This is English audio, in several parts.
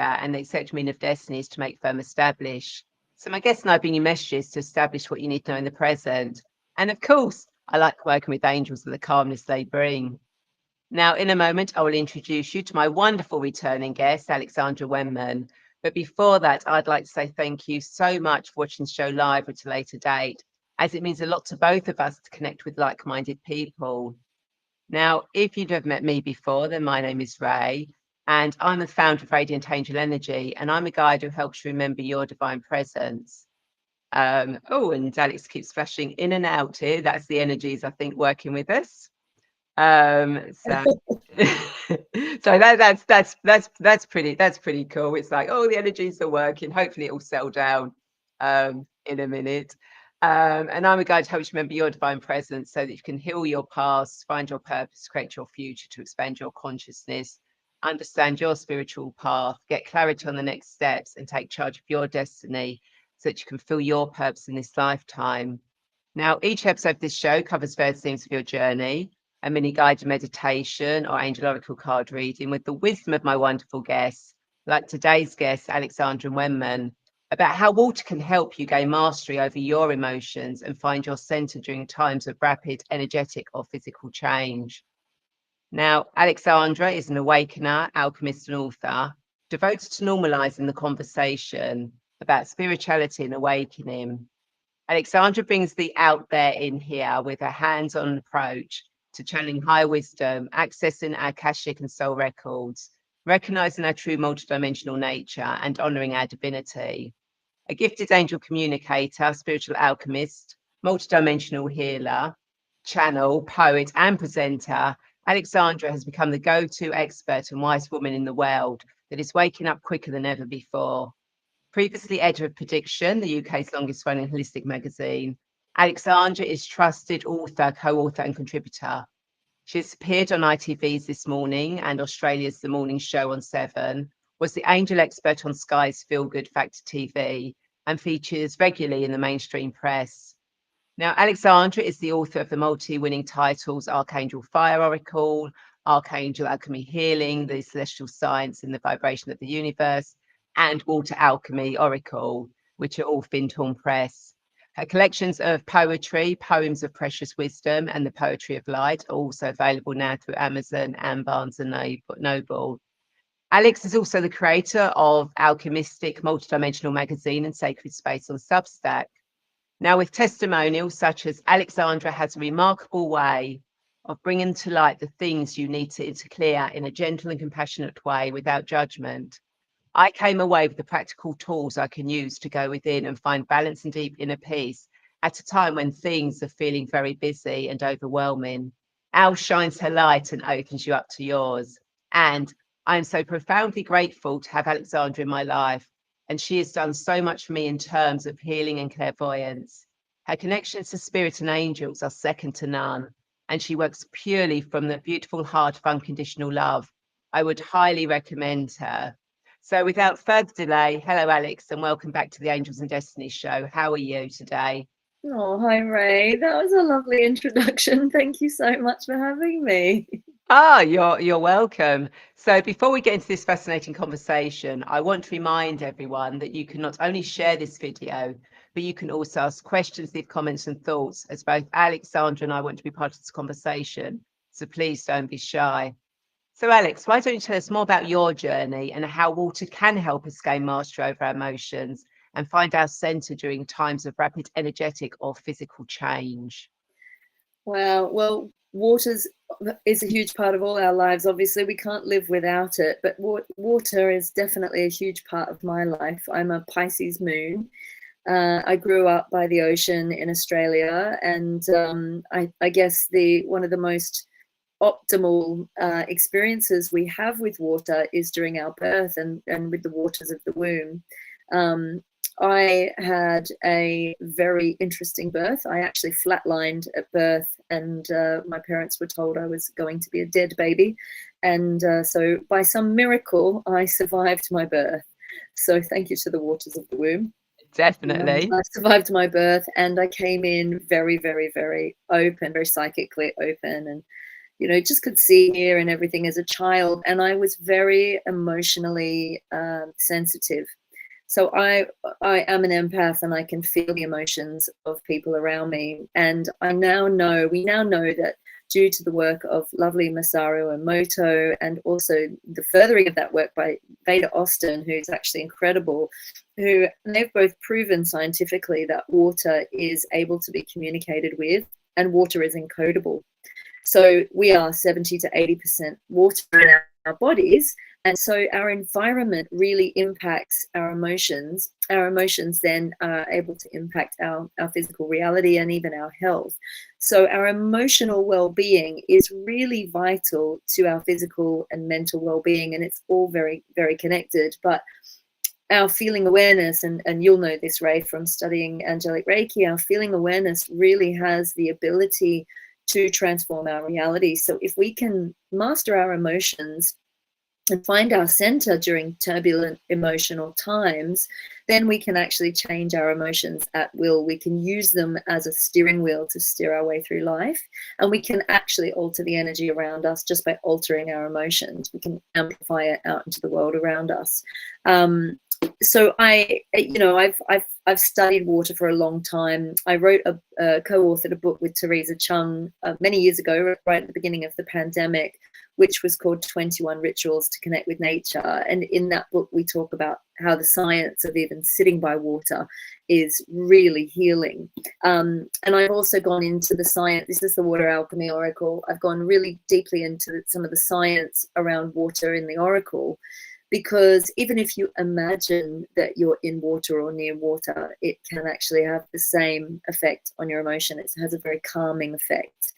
and the exact meaning of destiny is to make firm establish. So my guests and I bring you messages to establish what you need to know in the present. And of course, I like working with angels and the calmness they bring. Now, in a moment, I will introduce you to my wonderful returning guest, Alexandra Wenman. But before that, I'd like to say thank you so much for watching the show live at a later date, as it means a lot to both of us to connect with like-minded people. Now, if you've never met me before, then my name is Ray, and I'm the founder of Radiant Angel Energy, and I'm a guide who helps you remember your divine presence. And Alex keeps flashing in and out here. That's the energies, I think, working with us. So so that's pretty cool. It's like, oh, the energies are working. Hopefully it will settle down in a minute. And I'm a guide to help you remember your divine presence so that you can heal your past, find your purpose, create your future, to expand your consciousness, understand your spiritual path, get clarity on the next steps, and take charge of your destiny so that you can feel your purpose in this lifetime. Now, each episode of this show covers various themes of your journey, a mini guided meditation or angel oracle card reading with the wisdom of my wonderful guests, like today's guest, Alexandra Wenman, about how water can help you gain mastery over your emotions and find your center during times of rapid energetic or physical change. Now, Alexandra is an awakener, alchemist, and author devoted to normalising the conversation about spirituality and awakening. Alexandra brings the out there in here with a hands-on approach to channeling higher wisdom, accessing our Akashic and soul records, recognizing our true multidimensional nature, and honoring our divinity. A gifted angel communicator, spiritual alchemist, multidimensional healer, channel, poet, and presenter, Alexandra has become the go-to expert and wise woman in the world that is waking up quicker than ever before. Previously editor of Prediction, the UK's longest running holistic magazine, Alexandra is trusted author, co-author, and contributor. She has appeared on ITV's This Morning and Australia's The Morning Show on 7, was the angel expert on Sky's Feel Good Factor TV, and features regularly in the mainstream press. Now, Alexandra is the author of the multi-winning titles Archangel Fire Oracle, Archangel Alchemy Healing, The Celestial Science and the Vibration of the Universe, and Water Alchemy Oracle, which are all Findhorn Press. Her collections of poetry, Poems of Precious Wisdom, and The Poetry of Light are also available now through Amazon and Barnes and Noble. Alex is also the creator of Alchemistic Multidimensional Magazine and Sacred Space on Substack. Now, with testimonials such as Alexandra has a remarkable way of bringing to light the things you need to clear in a gentle and compassionate way without judgment, I came away with the practical tools I can use to go within and find balance and deep inner peace at a time when things are feeling very busy and overwhelming. Al shines her light and opens you up to yours. And I am so profoundly grateful to have Alexandra in my life, and she has done so much for me in terms of healing and clairvoyance. Her connections to spirit and angels are second to none, and she works purely from the beautiful heart of unconditional love. I would highly recommend her. So without further delay, hello, Alex, and welcome back to the Angels and Destiny show. How are you today? Oh, hi, Ray. That was a lovely introduction. Thank you so much for having me. You're welcome. So before we get into this fascinating conversation, I want to remind everyone that you can not only share this video, but you can also ask questions, leave comments and thoughts, as both Alexandra and I want to be part of this conversation. So please don't be shy. So Alex, why don't you tell us more about your journey and how water can help us gain mastery over our emotions and find our center during times of rapid energetic or physical change? Well, water is a huge part of all our lives. Obviously, we can't live without it, but water is definitely a huge part of my life. I'm a Pisces moon. I grew up by the ocean in Australia, and I guess one of the most optimal experiences we have with water is during our birth and with the waters of the womb. I had a very interesting birth. I actually flatlined at birth, and my parents were told I was going to be a dead baby. And so by some miracle, I survived my birth. So thank you to the waters of the womb. Definitely. I survived my birth, and I came in very, very, very open, very psychically open, and just could see, hear, and everything as a child. And I was very emotionally sensitive. So I am an empath, and I can feel the emotions of people around me. And we now know that due to the work of lovely Masaru Emoto, and also the furthering of that work by Veda Austin, who's actually incredible, they've both proven scientifically that water is able to be communicated with, and water is encodable. So we are 70 to 80% water in our bodies. And so our environment really impacts our emotions. Our emotions then are able to impact our physical reality and even our health. So our emotional well-being is really vital to our physical and mental well-being. And it's all very, very connected. But our feeling awareness, and you'll know this, Ray, from studying angelic Reiki, our feeling awareness really has the ability to transform our reality. So if we can master our emotions and find our center during turbulent emotional times, then we can actually change our emotions at will. We can use them as a steering wheel to steer our way through life. And we can actually alter the energy around us just by altering our emotions. We can amplify it out into the world around us. So I've studied water for a long time. I wrote co-authored a book with Teresa Chung many years ago, right at the beginning of the pandemic, which was called 21 Rituals to Connect with Nature. And in that book, we talk about how the science of even sitting by water is really healing. And I've also gone into the science. This is the Water Alchemy Oracle. I've gone really deeply into some of the science around water in the Oracle, because even if you imagine that you're in water or near water, it can actually have the same effect on your emotion. It has a very calming effect.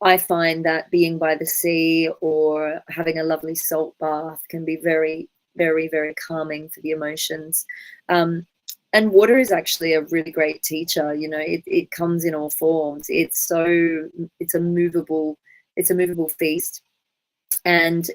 I find that being by the sea or having a lovely salt bath can be very, very, very calming for the emotions. And water is actually a really great teacher. It comes in all forms. It's a movable feast. And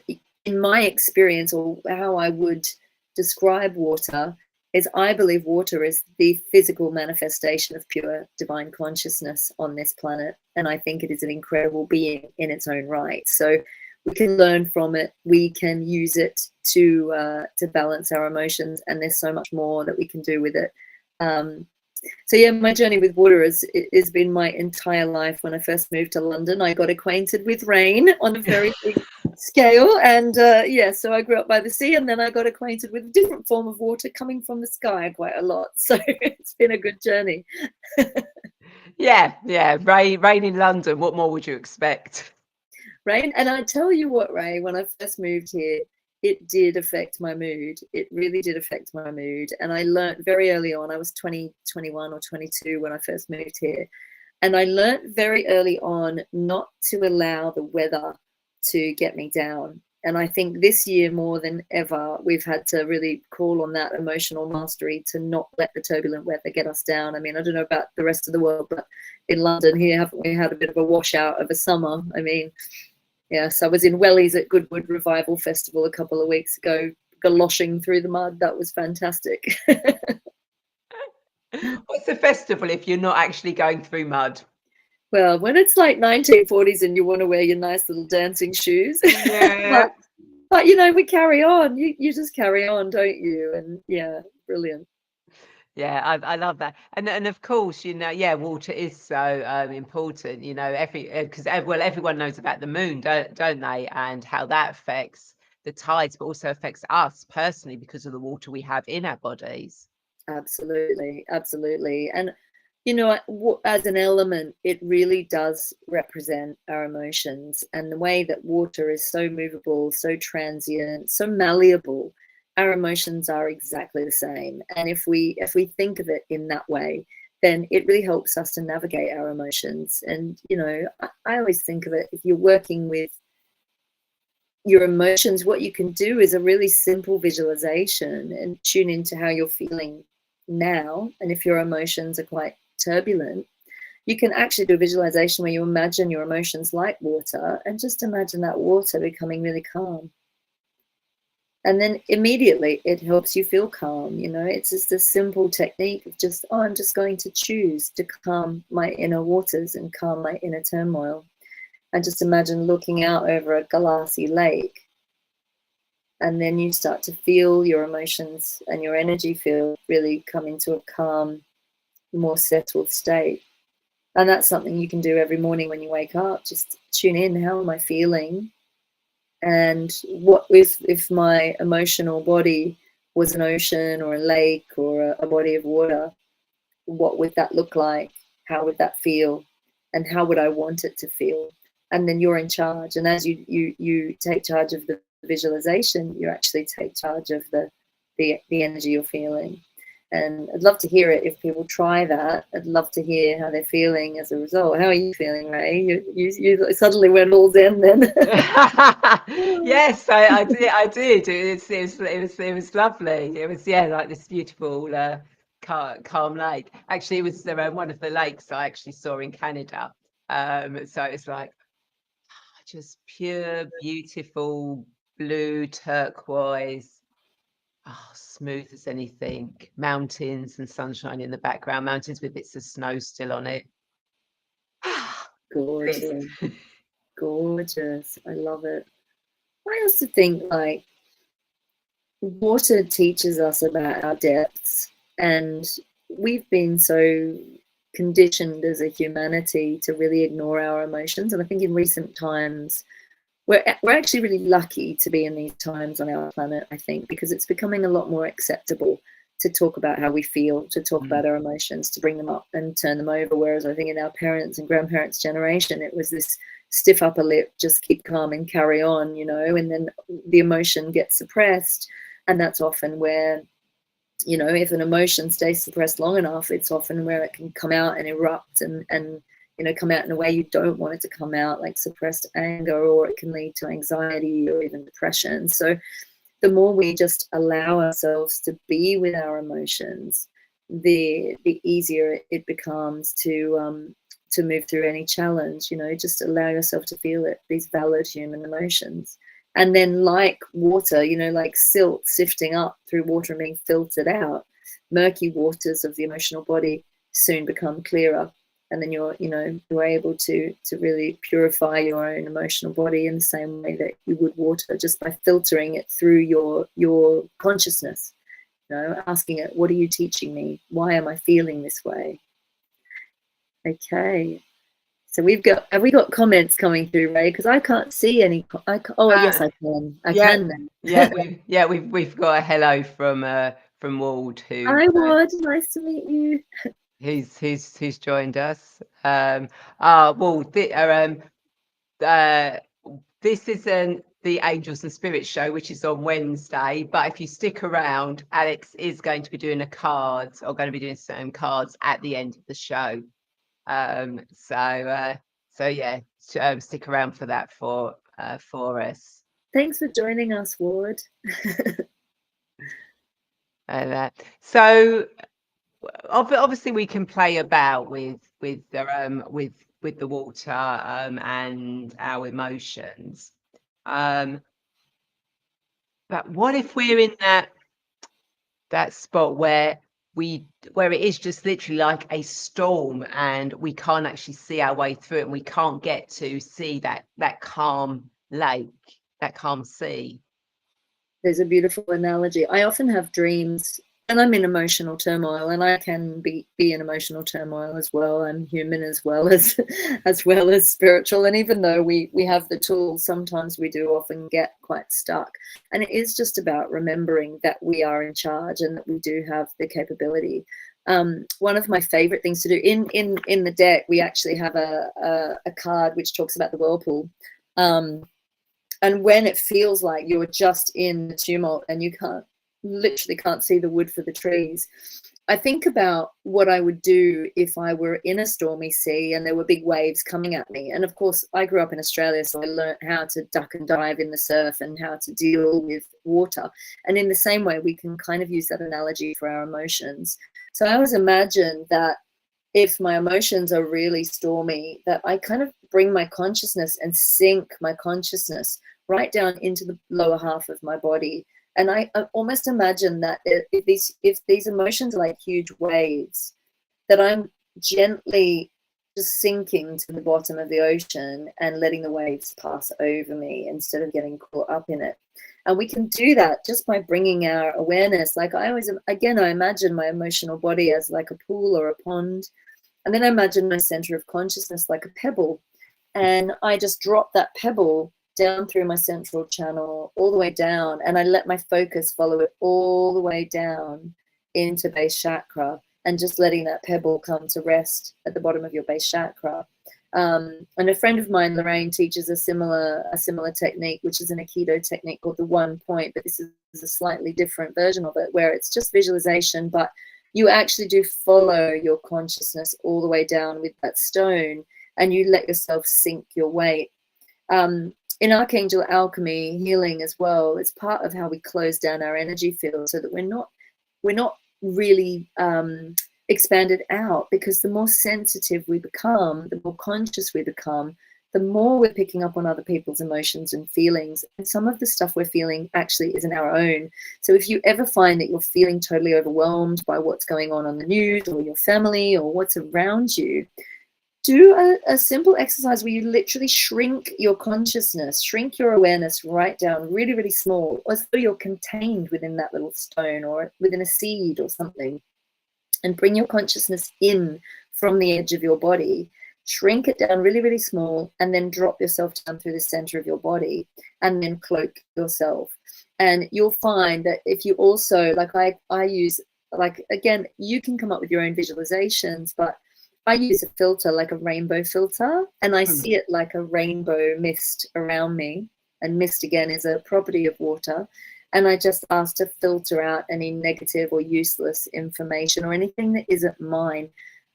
in my experience, or how I would describe water, is I believe water is the physical manifestation of pure divine consciousness on this planet. And I think it is an incredible being in its own right. So we can learn from it. We can use it to balance our emotions. And there's so much more that we can do with it. So yeah, my journey with water has been my entire life. When I first moved to London, I got acquainted with rain on a very big scale. And so I grew up by the sea, and then I got acquainted with a different form of water coming from the sky quite a lot. So it's been a good journey. Yeah. Rain in London. What more would you expect? Rain. And I tell you what, Ray, when I first moved here, it did affect my mood. It really did affect my mood. And I learned very early on, I was 20, 21 or 22 when I first moved here. And I learned very early on not to allow the weather to get me down. And I think this year more than ever, we've had to really call on that emotional mastery to not let the turbulent weather get us down. I mean, I don't know about the rest of the world, but in London here, haven't we had a bit of a washout of a summer? I mean, yes, I was in Wellies at Goodwood Revival Festival a couple of weeks ago, galoshing through the mud. That was fantastic. What's the festival if you're not actually going through mud? Well, when it's like 1940s and you want to wear your nice little dancing shoes. Yeah. but we carry on. You just carry on, don't you? And yeah, brilliant. Yeah, I love that. And of course, water is so important, because everyone knows about the moon, don't they? And how that affects the tides, but also affects us personally because of the water we have in our bodies. Absolutely. And as an element, it really does represent our emotions, and the way that water is so movable, so transient, so malleable. Our emotions are exactly the same. And if we think of it in that way, then it really helps us to navigate our emotions. And I always think of it, if you're working with your emotions, what you can do is a really simple visualization and tune into how you're feeling now. And if your emotions are quite turbulent, you can actually do a visualization where you imagine your emotions like water, and just imagine that water becoming really calm. And then immediately it helps you feel calm. It's just a simple technique of just, I'm just going to choose to calm my inner waters and calm my inner turmoil. And just imagine looking out over a glassy lake, and then you start to feel your emotions and your energy field really come into a calm, more settled state. And that's something you can do every morning when you wake up. Just tune in. How am I feeling? And what if my emotional body was an ocean or a lake or a body of water? What would that look like? How would that feel? And how would I want it to feel? And then you're in charge. And as you take charge of the visualization, you actually take charge of the energy you're feeling. And I'd love to hear it if people try that. I'd love to hear how they're feeling as a result. How are you feeling, Ray? You suddenly went all zen then. Yes, I did. I did. It was lovely. It was, yeah, like this beautiful calm lake. Actually, it was one of the lakes I actually saw in Canada. So it's like just pure, beautiful blue turquoise. Oh, smooth as anything. Mountains and sunshine in the background. Mountains with bits of snow still on it. Gorgeous. Gorgeous. I love it. I also think like water teaches us about our depths, and we've been so conditioned as a humanity to really ignore our emotions. And I think in recent times, we're actually really lucky to be in these times on our planet, I think, because it's becoming a lot more acceptable to talk about how we feel, to talk about our emotions, to bring them up and turn them over. Whereas I think in our parents' and grandparents' generation, it was this stiff upper lip, just keep calm and carry on, you know, and then the emotion gets suppressed. And that's often where, you know, if an emotion stays suppressed long enough, it's often where it can come out and erupt and you know, come out in a way you don't want it to come out, like suppressed anger, or it can lead to anxiety or even depression. So the more we just allow ourselves to be with our emotions, the easier it becomes to move through any challenge. You know, just allow yourself to feel it, these valid human emotions. And then like water, you know, like silt sifting up through water and being filtered out, murky waters of the emotional body soon become clearer. And then you're able to really purify your own emotional body in the same way that you would water, just by filtering it through your consciousness. You know, asking it, what are you teaching me? Why am I feeling this way? Okay. So have we got comments coming through, Ray? Because I can't see any. Yes, I can. I can now. We've got a hello from Ward, who. Hi, Ward. Nice to meet you. Who's joined us. Ward, this isn't the Angels and Spirits show, which is on Wednesday, but if you stick around, Alex is going to be doing some cards at the end of the show. So yeah, stick around for that for us. Thanks for joining us, Ward. So obviously we can play about with the water and our emotions, but what if we're in that spot where it is just literally like a storm and we can't actually see our way through it, and we can't get to see that calm lake, that calm sea? There's a beautiful analogy. I often have dreams, and I'm in emotional turmoil, and I can be in emotional turmoil as well. I'm human as well as spiritual. And even though we have the tools, sometimes we do often get quite stuck. And it is just about remembering that we are in charge and that we do have the capability. One of my favorite things to do in the deck, we actually have a card which talks about the whirlpool. And when it feels like you're just in the tumult and you literally can't see the wood for the trees, I think about what I would do if I were in a stormy sea and there were big waves coming at me. And of course, I grew up in Australia, so I learned how to duck and dive in the surf and how to deal with water. And in the same way, we can kind of use that analogy for our emotions. So I always imagine that if my emotions are really stormy, that I kind of bring my consciousness and sink my consciousness right down into the lower half of my body. And I almost imagine that if these emotions are like huge waves, that I'm gently just sinking to the bottom of the ocean and letting the waves pass over me instead of getting caught up in it. And we can do that just by bringing our awareness. Like I always, again, I imagine my emotional body as like a pool or a pond. And then I imagine my center of consciousness like a pebble. And I just drop that pebble down through my central channel all the way down. And I let my focus follow it all the way down into base chakra, and just letting that pebble come to rest at the bottom of your base chakra. And a friend of mine, Lorraine, teaches a similar technique, which is an Aikido technique called the 1 point, but this is a slightly different version of it, where it's just visualization, but you actually do follow your consciousness all the way down with that stone, and you let yourself sink your weight. In Archangel Alchemy healing as well, it's part of how we close down our energy field so that we're not really expanded out, because the more sensitive we become, the more conscious we become, the more we're picking up on other people's emotions and feelings. And some of the stuff we're feeling actually isn't our own. So if you ever find that you're feeling totally overwhelmed by what's going on the news or your family or what's around you, do a simple exercise where you literally shrink your consciousness, shrink your awareness right down really, really small, as though you're contained within that little stone or within a seed or something. And bring your consciousness in from the edge of your body, shrink it down really, really small, and then drop yourself down through the center of your body, and then cloak yourself. And you'll find that if you also, like I use, like, again, you can come up with your own visualizations, but I use a filter, like a rainbow filter, and I see it like a rainbow mist around me. And mist, again, is a property of water. And I just ask to filter out any negative or useless information or anything that isn't mine.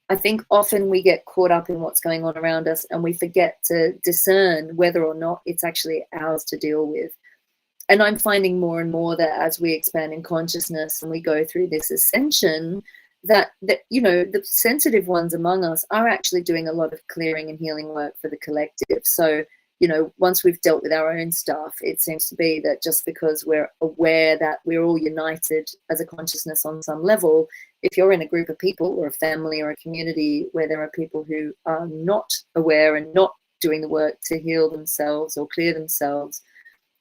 I think often we get caught up in what's going on around us, and we forget to discern whether or not it's actually ours to deal with. And I'm finding more and more that as we expand in consciousness and we go through this ascension, that you know, the sensitive ones among us are actually doing a lot of clearing and healing work for the collective. So, you know, once we've dealt with our own stuff, it seems to be that just because we're aware that we're all united as a consciousness on some level, if you're in a group of people or a family or a community where there are people who are not aware and not doing the work to heal themselves or clear themselves,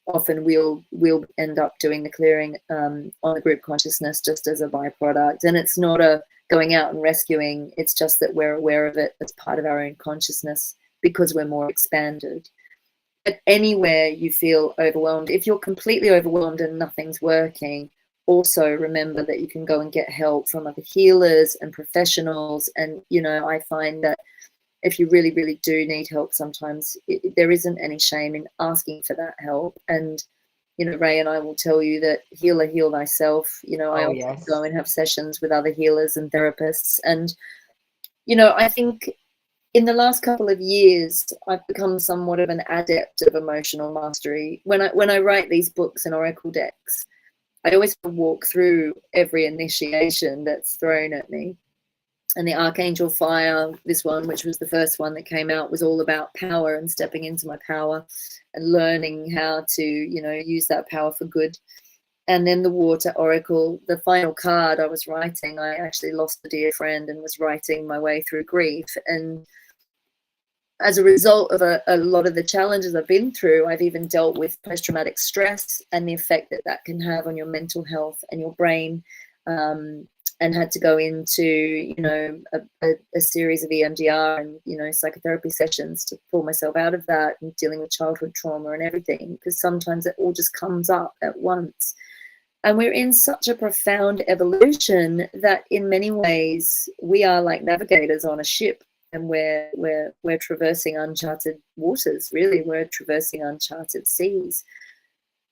often we'll end up doing the clearing on the group consciousness just as a byproduct. And it's not a going out and rescuing, it's just that we're aware of it as part of our own consciousness because we're more expanded. But anywhere you feel overwhelmed, if you're completely overwhelmed and nothing's working, also remember that you can go and get help from other healers and professionals. And, you know, I find that if you really, really do need help, sometimes there isn't any shame in asking for that help. And, you know, Ray and I will tell you that healer, heal thyself. You know, I often go and have sessions with other healers and therapists. And, you know, I think in the last couple of years, I've become somewhat of an adept of emotional mastery. When I write these books and oracle decks, I always walk through every initiation that's thrown at me. And the Archangel Fire, this one, which was the first one that came out, was all about power and stepping into my power and learning how to, you know, use that power for good. And then the Water Oracle, the final card I was writing, I actually lost a dear friend and was writing my way through grief. And as a result of a lot of the challenges I've been through, I've even dealt with post-traumatic stress and the effect that that can have on your mental health and your brain, and had to go into, you know, a series of EMDR and, you know, psychotherapy sessions to pull myself out of that, and dealing with childhood trauma and everything, because sometimes it all just comes up at once. And we're in such a profound evolution that in many ways we are like navigators on a ship. And we're traversing uncharted waters, really. We're traversing uncharted seas.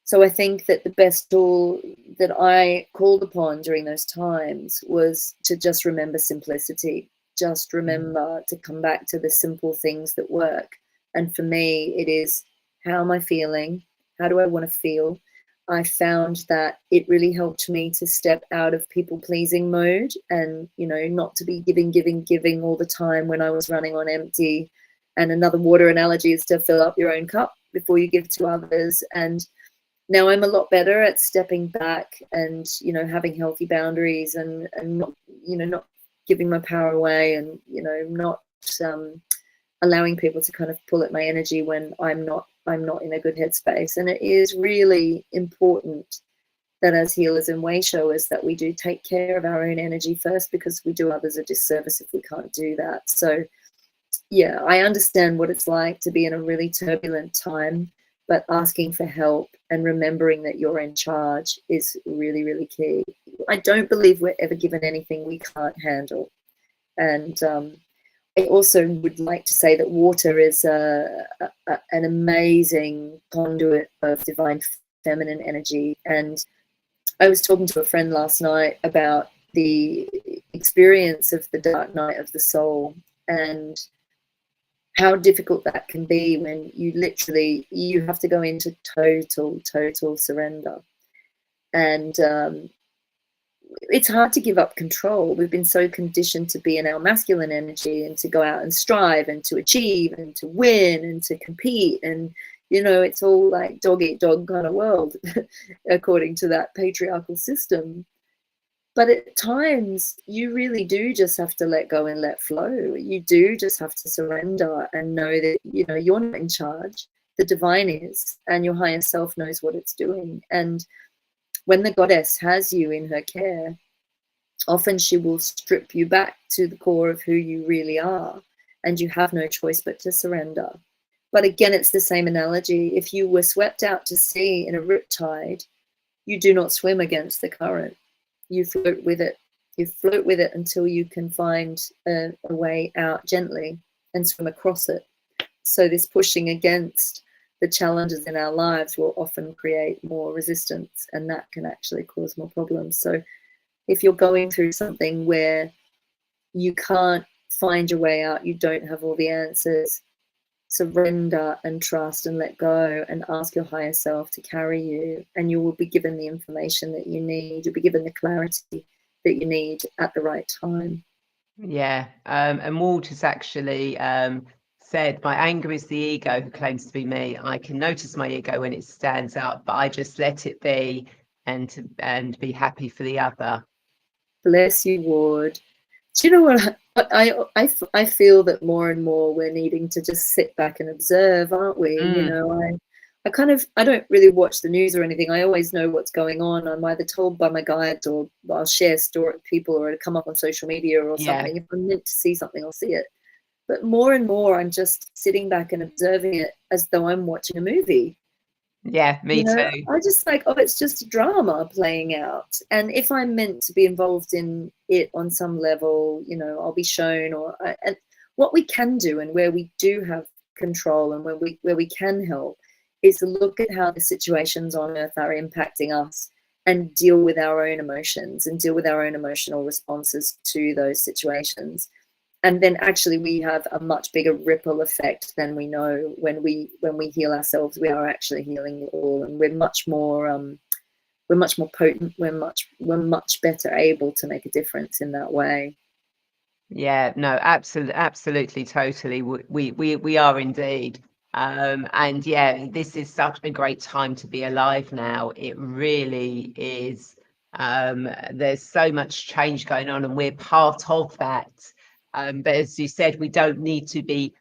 So I think that the best tool that I called upon during those times was to just remember simplicity. Just remember to come back to the simple things that work. And for me, it is, how am I feeling? How do I want to feel? I found that it really helped me to step out of people-pleasing mode and, you know, not to be giving all the time when I was running on empty. And another water analogy is to fill up your own cup before you give to others. And now I'm a lot better at stepping back and, you know, having healthy boundaries and not, you know, not giving my power away and, you know, not allowing people to kind of pull at my energy when I'm not in a good headspace. And it is really important that as healers and way showers that we do take care of our own energy first, because we do others a disservice if we can't do that. So yeah, I understand what it's like to be in a really turbulent time, but asking for help and remembering that you're in charge is really, really key. I don't believe we're ever given anything we can't handle. And I also would like to say that water is an amazing conduit of divine feminine energy. And I was talking to a friend last night about the experience of the dark night of the soul and how difficult that can be when you have to go into total surrender. And it's hard to give up control. We've been so conditioned to be in our masculine energy and to go out and strive and to achieve and to win and to compete. And, you know, it's all like dog eat dog kind of world, according to that patriarchal system. But at times, you really do just have to let go and let flow. You do just have to surrender and know that, you know, you're not in charge. The divine is, and your higher self knows what it's doing. And when the goddess has you in her care, often she will strip you back to the core of who you really are, and you have no choice but to surrender. But again, it's the same analogy. If you were swept out to sea in a riptide, you do not swim against the current. You float with it. You float with it until you can find a way out gently and swim across it. So this pushing against the challenges in our lives will often create more resistance, and that can actually cause more problems. So if you're going through something where you can't find your way out, you don't have all the answers, surrender and trust and let go and ask your higher self to carry you, and you will be given the information that you need. You'll be given the clarity that you need at the right time. Yeah, and Walter's actually said, my anger is the ego who claims to be me. I can notice my ego when it stands up, but I just let it be and be happy for the other. Bless you, Ward. Do you know what? I feel that more and more we're needing to just sit back and observe, aren't we? You know, I don't really watch the news or anything. I always know what's going on. I'm either told by my guides, or I'll share story with people, or it'll come up on social media or something. If I'm meant to see something, I'll see it. But more and more, I'm just sitting back and observing it as though I'm watching a movie. Yeah, me too. I just like, oh, it's just a drama playing out. And if I'm meant to be involved in it on some level, you know, I'll be shown. And what we can do, and where we do have control, and where we can help, is to look at how the situations on earth are impacting us, and deal with our own emotions and deal with our own emotional responses to those situations. And then actually we have a much bigger ripple effect than we know. When we heal ourselves, we are actually healing it all, and we're much more potent. We're much better able to make a difference in that way. Yeah, no, absolutely, totally. We are indeed. And yeah, this is such a great time to be alive now. It really is. There's so much change going on, and we're part of that. But as you said, we don't need to be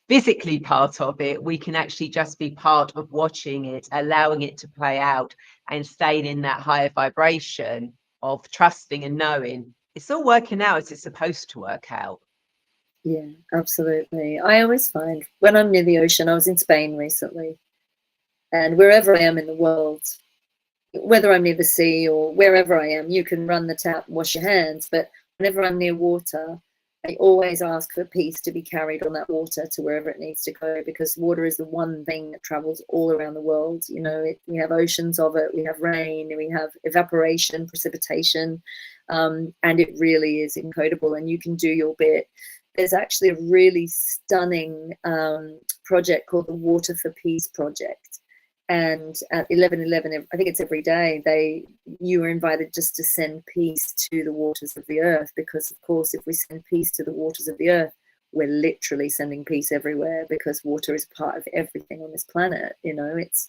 physically part of it. We can actually just be part of watching it, allowing it to play out, and staying in that higher vibration of trusting and knowing it's all working out as it's supposed to work out. Yeah, absolutely. I always find when I'm near the ocean, I was in Spain recently, and wherever I am in the world, whether I'm near the sea or wherever I am, you can run the tap, wash your hands. But whenever I'm near water, I always ask for peace to be carried on that water to wherever it needs to go, because water is the one thing that travels all around the world. You know, we have oceans of it, we have rain, we have evaporation, precipitation, and it really is incredible, and you can do your bit. There's actually a really stunning project called the Water for Peace Project. And at 11:11, I think it's every day, you are invited just to send peace to the waters of the earth, because of course, if we send peace to the waters of the earth, we're literally sending peace everywhere, because water is part of everything on this planet. You know, it's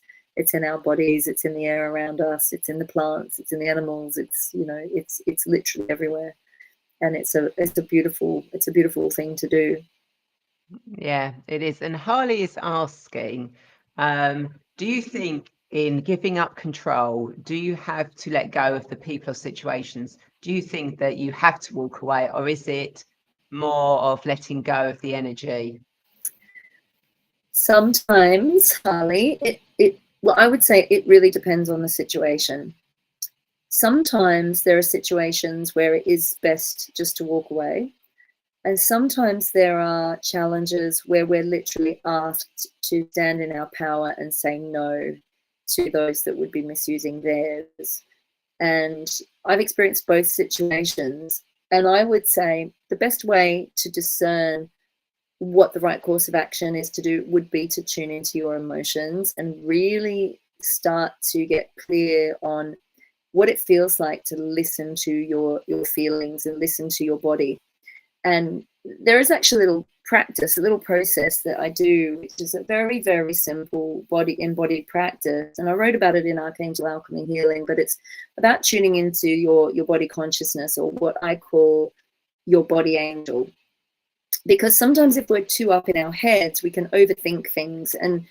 in our bodies, it's in the air around us, it's in the plants, it's in the animals, it's, you know, it's literally everywhere. And it's a beautiful thing to do. Yeah, it is. And Harley is asking, do you think in giving up control, do you have to let go of the people or situations? Do you think that you have to walk away, or is it more of letting go of the energy? Sometimes, Harley, well, I would say it really depends on the situation. Sometimes there are situations where it is best just to walk away. And sometimes there are challenges where we're literally asked to stand in our power and say no to those that would be misusing theirs. And I've experienced both situations. And I would say the best way to discern what the right course of action is to do would be to tune into your emotions and really start to get clear on what it feels like to listen to your feelings and listen to your body. And there is actually a little practice, a little process that I do, which is a very, very simple embodied practice. And I wrote about it in Archangel Alchemy Healing, but it's about tuning into your body consciousness, or what I call your body angel. Because sometimes if we're too up in our heads, we can overthink things. And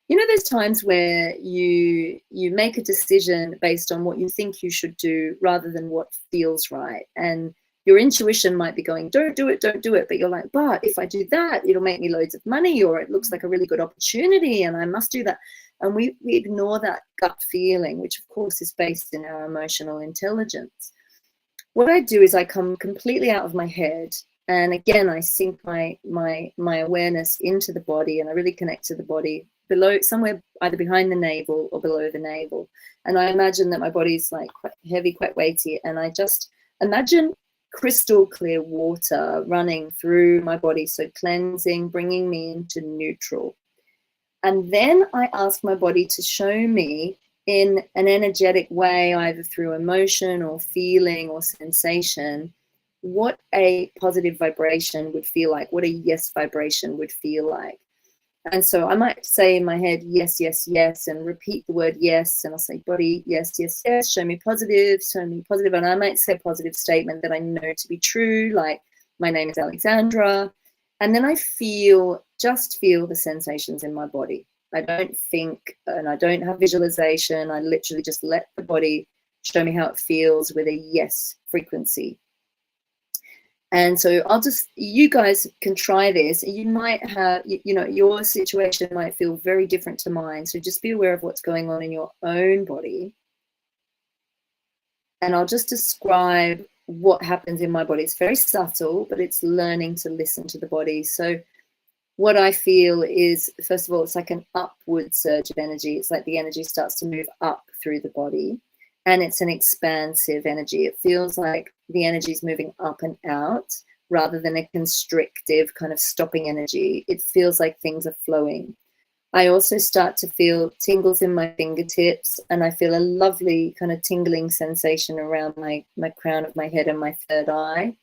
you know, there's times where you make a decision based on what you think you should do rather than what feels right. And your intuition might be going, don't do it, don't do it. But you're like, but if I do that, it'll make me loads of money, or it looks like a really good opportunity and I must do that. And we ignore that gut feeling, which of course is based in our emotional intelligence. What I do is I come completely out of my head. And again, I sink my awareness into the body, and I really connect to the body below, somewhere either behind the navel or below the navel. And I imagine that my body's like quite heavy, quite weighty. And I just imagine crystal clear water running through my body. So cleansing, bringing me into neutral. And then I ask my body to show me in an energetic way, either through emotion or feeling or sensation, what a positive vibration would feel like, what a yes vibration would feel like. And so I might say in my head, yes, yes, yes, and repeat the word yes. And I'll say, body, yes, yes, yes, show me positive, show me positive. And I might say a positive statement that I know to be true, like, my name is Alexandra. And then I just feel the sensations in my body. I don't think, and I don't have visualization. I literally just let the body show me how it feels with a yes frequency. And so you guys can try this. You might have, your situation might feel very different to mine. So just be aware of what's going on in your own body. And I'll just describe what happens in my body. It's very subtle, but it's learning to listen to the body. So what I feel is, first of all, it's like an upward surge of energy. It's like the energy starts to move up through the body. And it's an expansive energy. It feels like the energy is moving up and out rather than a constrictive kind of stopping energy. It feels like things are flowing. I also start to feel tingles in my fingertips, and I feel a lovely kind of tingling sensation around my crown of my head and my third eye.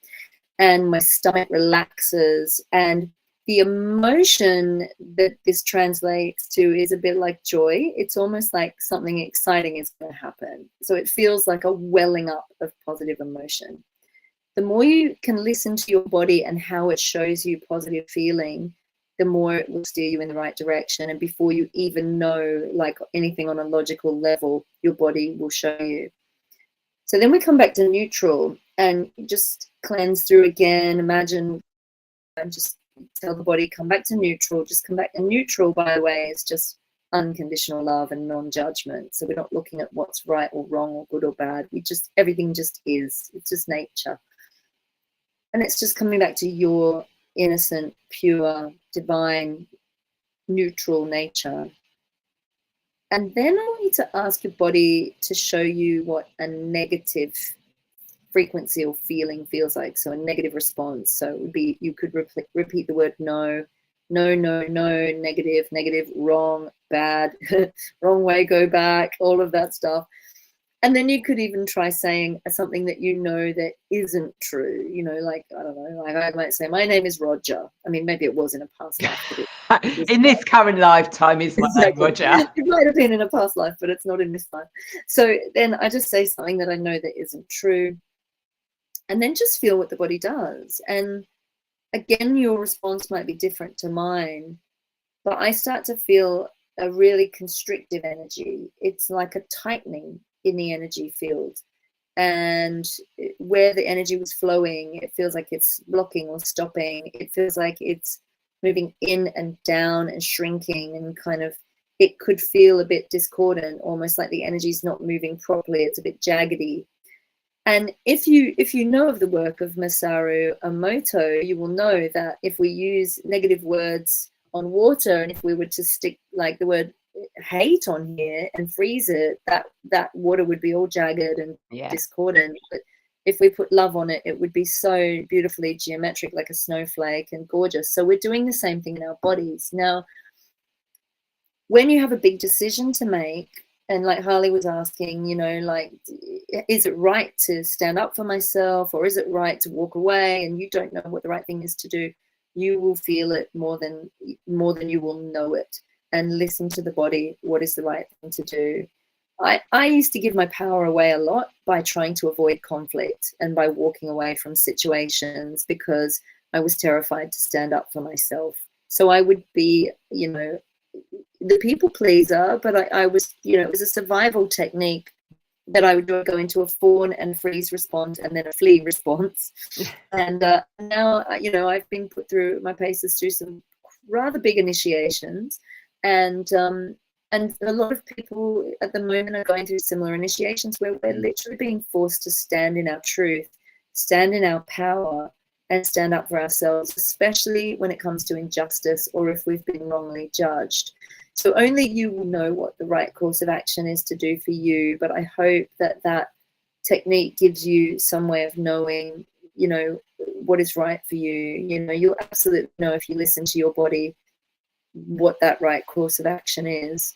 And my stomach relaxes, and the emotion that this translates to is a bit like joy. It's almost like something exciting is going to happen. So it feels like a welling up of positive emotion. The more you can listen to your body and how it shows you positive feeling, the more it will steer you in the right direction. And before you even know, like, anything on a logical level, your body will show you. So then we come back to neutral and just cleanse through again. Imagine, and just tell the body, come back to neutral. Just come back. And neutral, by the way, is just unconditional love and non-judgment. So we're not looking at what's right or wrong or good or bad. Everything just is. It's just nature. And it's just coming back to your innocent, pure, divine, neutral nature. And then I want you to ask your body to show you what a negative frequency or feeling feels like. So a negative response. So it would be, you could repeat the word no, no, no, no, negative, negative, wrong, bad, wrong way, go back, all of that stuff. And then you could even try saying something that you know that isn't true. Like, I don't know, like I might say, my name is Roger. I mean, maybe it was in a past life. But in this current lifetime is my name, Roger. It might have been in a past life, but it's not in this life. So then I just say something that I know that isn't true. And then just feel what the body does. And again, your response might be different to mine, but I start to feel a really constrictive energy. It's like a tightening in the energy field. And where the energy was flowing, it feels like it's blocking or stopping. It feels like it's moving in and down and shrinking, and kind of, it could feel a bit discordant, almost like the energy's not moving properly. It's a bit jaggedy. And if you know of the work of Masaru Emoto, you will know that if we use negative words on water, and if we were to stick like the word hate on here and freeze it, that water would be all jagged and discordant. But if we put love on it, it would be so beautifully geometric, like a snowflake, and gorgeous. So we're doing the same thing in our bodies. Now, when you have a big decision to make, and like Harley was asking, you know, like, is it right to stand up for myself, or is it right to walk away? And you don't know what the right thing is to do. You will feel it more than you will know it, and listen to the body. What is the right thing to do? I used to give my power away a lot by trying to avoid conflict and by walking away from situations because I was terrified to stand up for myself. So I would be, you know, the people pleaser, but I was, you know, it was a survival technique that I would go into a fawn and freeze response and then a flee response. And now, you know, I've been put through, my paces through some rather big initiations, and a lot of people at the moment are going through similar initiations where we're literally being forced to stand in our truth, stand in our power, and stand up for ourselves, especially when it comes to injustice or if we've been wrongly judged. So only you will know what the right course of action is to do for you. But I hope that that technique gives you some way of knowing, you know, what is right for you. You know, you'll absolutely know if you listen to your body what that right course of action is.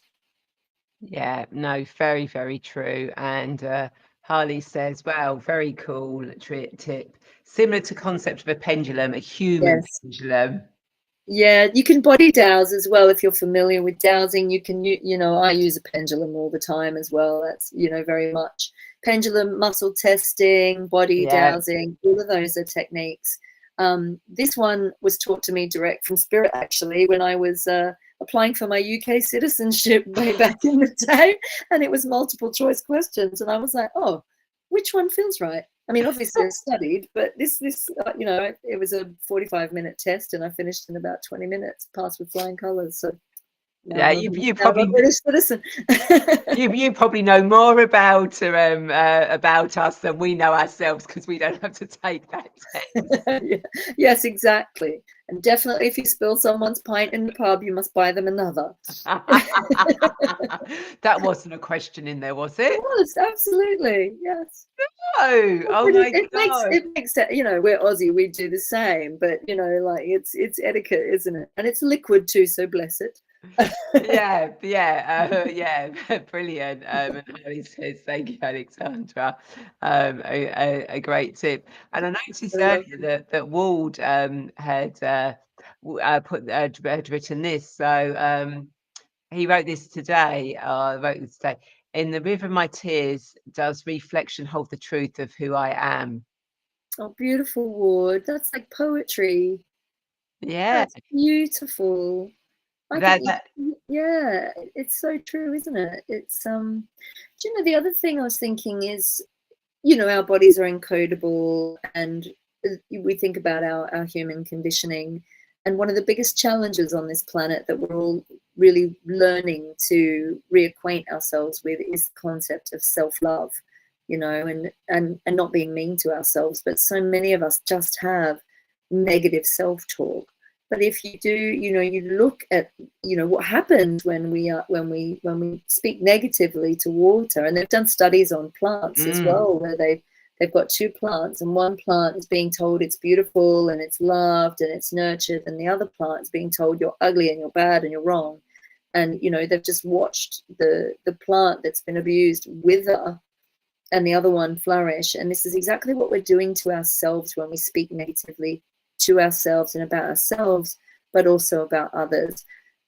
Yeah, no, very, very true. And Harley says, well, very cool tip. Similar to concept of a pendulum, a human pendulum. Yeah, you can body dowse as well if you're familiar with dowsing. You can, you know, I use a pendulum all the time as well. That's, you know, very much pendulum, muscle testing, body dowsing, all of those are techniques. This one was taught to me direct from spirit, actually, when I was applying for my UK citizenship way back in the day, and it was multiple choice questions, and I was like, oh, which one feels right? I mean, obviously I studied, but this you know, it was a 45-minute test, and I finished in about 20 minutes, passed with flying colours. So yeah, you probably I'm a British citizen. you probably know more about us than we know ourselves, because we don't have to take that test. Yeah. Yes, exactly. And definitely, if you spill someone's pint in the pub, you must buy them another. That wasn't a question in there, was it? It was, absolutely, yes. Oh my God. It makes that, you know, we're Aussie, we do the same, but you know, like it's etiquette, isn't it? And it's liquid too, so bless it. Yeah, brilliant. And Harley says, thank you, Alexandra. A great tip. And I noticed earlier that Wald had written this. So he wrote this today. In the river of my tears, does reflection hold the truth of who I am? Oh, beautiful, Ward. That's like poetry. Yeah. That's beautiful. Yeah, it's so true, isn't it? It's do you know, the other thing I was thinking is, you know, our bodies are encodable, and we think about our human conditioning, and one of the biggest challenges on this planet that we're all really learning to reacquaint ourselves with is the concept of self-love, you know, and not being mean to ourselves. But so many of us just have negative self-talk. But if you do, you know, you look at, you know, what happens when we speak negatively to water, and they've done studies on plants as well, where they've got two plants, and one plant is being told it's beautiful and it's loved and it's nurtured, and the other plant is being told you're ugly and you're bad and you're wrong. And, you know, they've just watched the plant that's been abused wither and the other one flourish. And this is exactly what we're doing to ourselves when we speak negatively to ourselves and about ourselves, but also about others.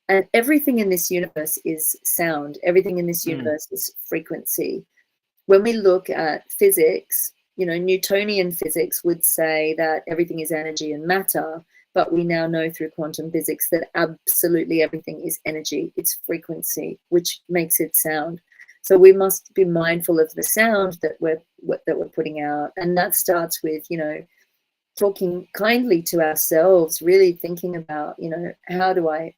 And everything in this universe is sound. Everything in this universe is frequency. When we look at physics, you know, Newtonian physics would say that everything is energy and matter. but we now know through quantum physics that absolutely everything is energy. It's frequency, which makes it sound. So we must be mindful of the sound that we're putting out, and that starts with, you know, talking kindly to ourselves, really thinking about, you know, how do I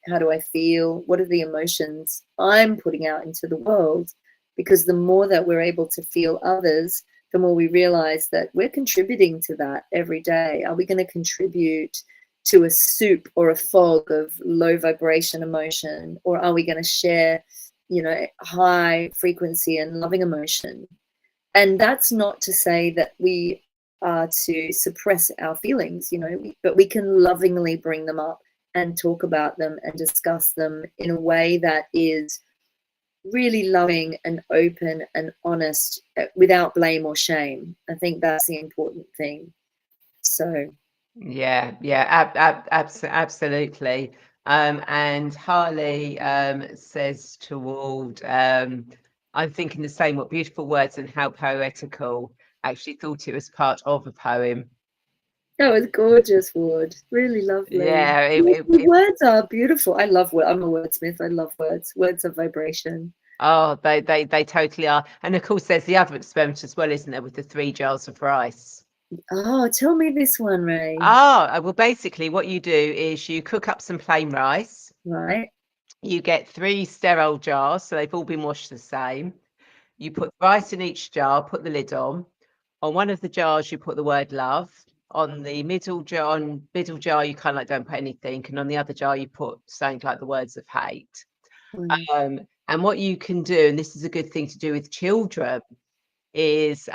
feel? What are the emotions I'm putting out into the world? Because the more that we're able to feel others, the more we realize that we're contributing to that every day. Are we going to contribute to a soup or a fog of low vibration emotion, or are we going to share, you know, high frequency and loving emotion? And that's not to say that we are to suppress our feelings, you know, but we can lovingly bring them up and talk about them and discuss them in a way that is really loving and open and honest, without blame or shame. I think that's the important thing. So yeah, absolutely. And Harley says to Ward, I'm thinking the same. What beautiful words and how poetical. Actually thought it was part of a poem. that was gorgeous, Ward. Really lovely. Yeah, The words are beautiful. I love words. I'm a wordsmith. I love words. Words of vibration. oh, they totally are. And of course, there's the other experiment as well, isn't there, with the 3 jars of rice? Oh, tell me this one, Ray. Oh, well, basically, what you do is you cook up some plain rice. Right. You get 3 sterile jars, so they've all been washed the same. You put rice in each jar, put the lid on. On one of the jars, you put the word love. On the middle jar, you kind of like don't put anything. And on the other jar, you put something like the words of hate. And what you can do, and this is a good thing to do with children, is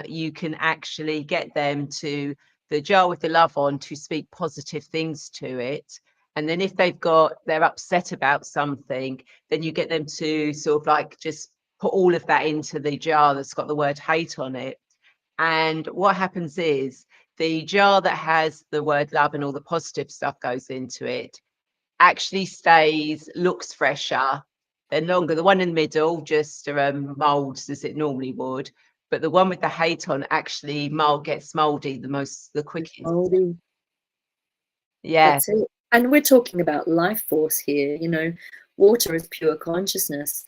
you can actually get them to the jar with the love on to speak positive things to it. And then if they're upset about something, then you get them to sort of like just put all of that into the jar that's got the word hate on it. And what happens is the jar that has the word love and all the positive stuff goes into it actually looks fresher, they're longer. The one in the middle just molds as it normally would, but the one with the hate on actually gets moldy the quickest. Moldy. Yeah. That's it. And we're talking about life force here. You know, water is pure consciousness.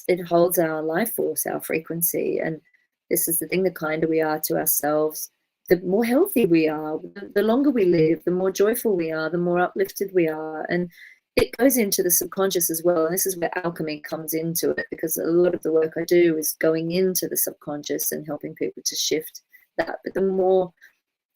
It holds our life force, our frequency. And this is the thing, the kinder we are to ourselves, the more healthy we are, the longer we live, the more joyful we are, the more uplifted we are. And it goes into the subconscious as well. And this is where alchemy comes into it, because a lot of the work I do is going into the subconscious and helping people to shift that. But the more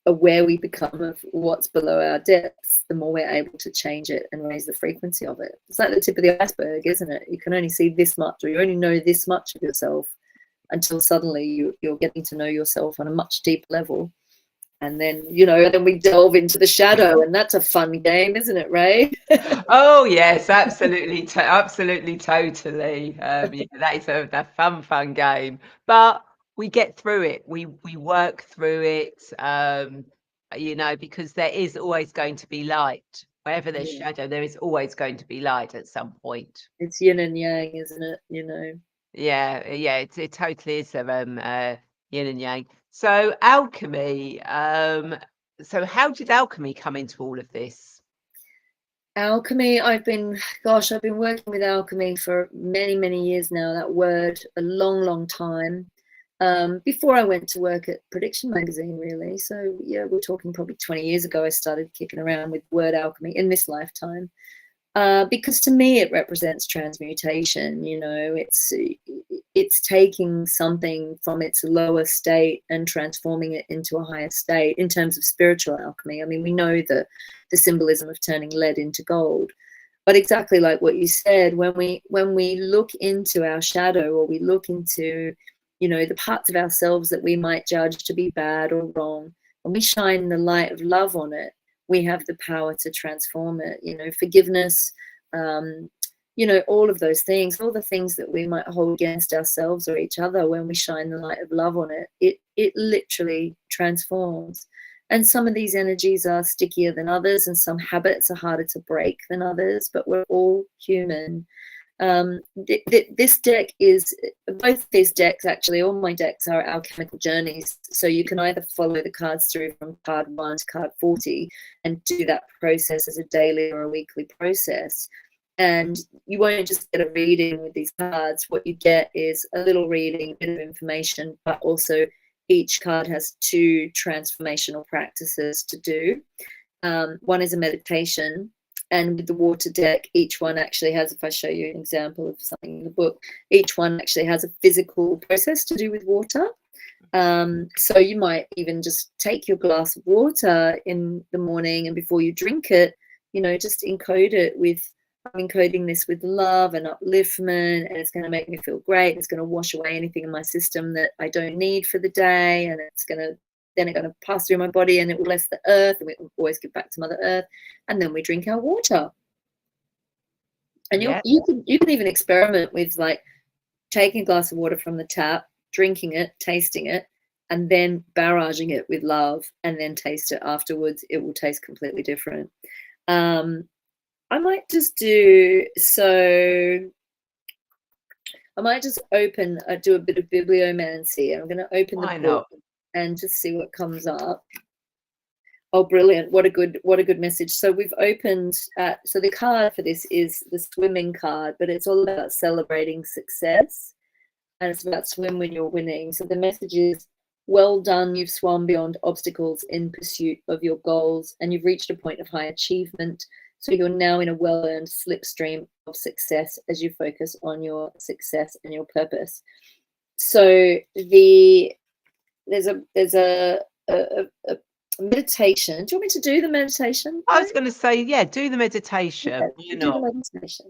aware we become of what's below our depths, the more we're able to change it and raise the frequency of it. It's like the tip of the iceberg, isn't it? You can only see this much, or you only know this much of yourself, until suddenly you're getting to know yourself on a much deeper level. And then, you know, then we delve into the shadow, and that's a fun game, isn't it, Ray? Oh yes, absolutely, absolutely, totally. Yeah, that is a fun game. But we get through it. We work through it. You know, because there is always going to be light. Wherever there's shadow, there is always going to be light at some point. It's yin and yang, isn't it? You know. Yeah, it totally is yin and yang. So alchemy. So how did alchemy come into all of this? Alchemy, I've been working with alchemy for many years now. That word, a long time. Before I went to work at Prediction Magazine, really. So yeah, we're talking probably 20 years ago. I started kicking around with word alchemy in this lifetime. Because to me it represents transmutation. You know, it's taking something from its lower state and transforming it into a higher state in terms of spiritual alchemy. I mean, we know the symbolism of turning lead into gold, but exactly like what you said, when we look into our shadow, or we look into, you know, the parts of ourselves that we might judge to be bad or wrong, and we shine the light of love on it, we have the power to transform it. You know, forgiveness, you know, all of those things, all the things that we might hold against ourselves or each other, when we shine the light of love on it, it literally transforms. And some of these energies are stickier than others, and some habits are harder to break than others, but we're all human. This deck is, both these decks, actually, all my decks are alchemical journeys. So you can either follow the cards through from card 1 to card 40 and do that process as a daily or a weekly process. And you won't just get a reading with these cards. What you get is a little reading, a bit of information, but also each card has 2 transformational practices to do. One is a meditation. And with the water deck, each one actually has, if I show you an example of something in the book, each one actually has a physical process to do with water. So you might even just take your glass of water in the morning, and before you drink it, you know, just encode it with, I'm encoding this with love and upliftment, and it's going to make me feel great. It's going to wash away anything in my system that I don't need for the day, and it's going to pass through my body, and it will bless the earth, and we will always give back to Mother Earth. And then we drink our water. And you can even experiment with, like, taking a glass of water from the tap, drinking it, tasting it, and then barraging it with love, and then taste it afterwards. It will taste completely different. I might just do, so I might just open, do a bit of bibliomancy. I'm going to open the book and just see what comes up. Oh, brilliant. What a good message. So we've opened, so the card for this is the swimming card, but it's all about celebrating success, and it's about swim when you're winning. So the message is, well done, you've swum beyond obstacles in pursuit of your goals, and you've reached a point of high achievement. So you're now in a well-earned slipstream of success as you focus on your success and your purpose. So there's a meditation. Do you want me to do the meditation? I was going to say, yeah, do the meditation. Yeah, do the meditation.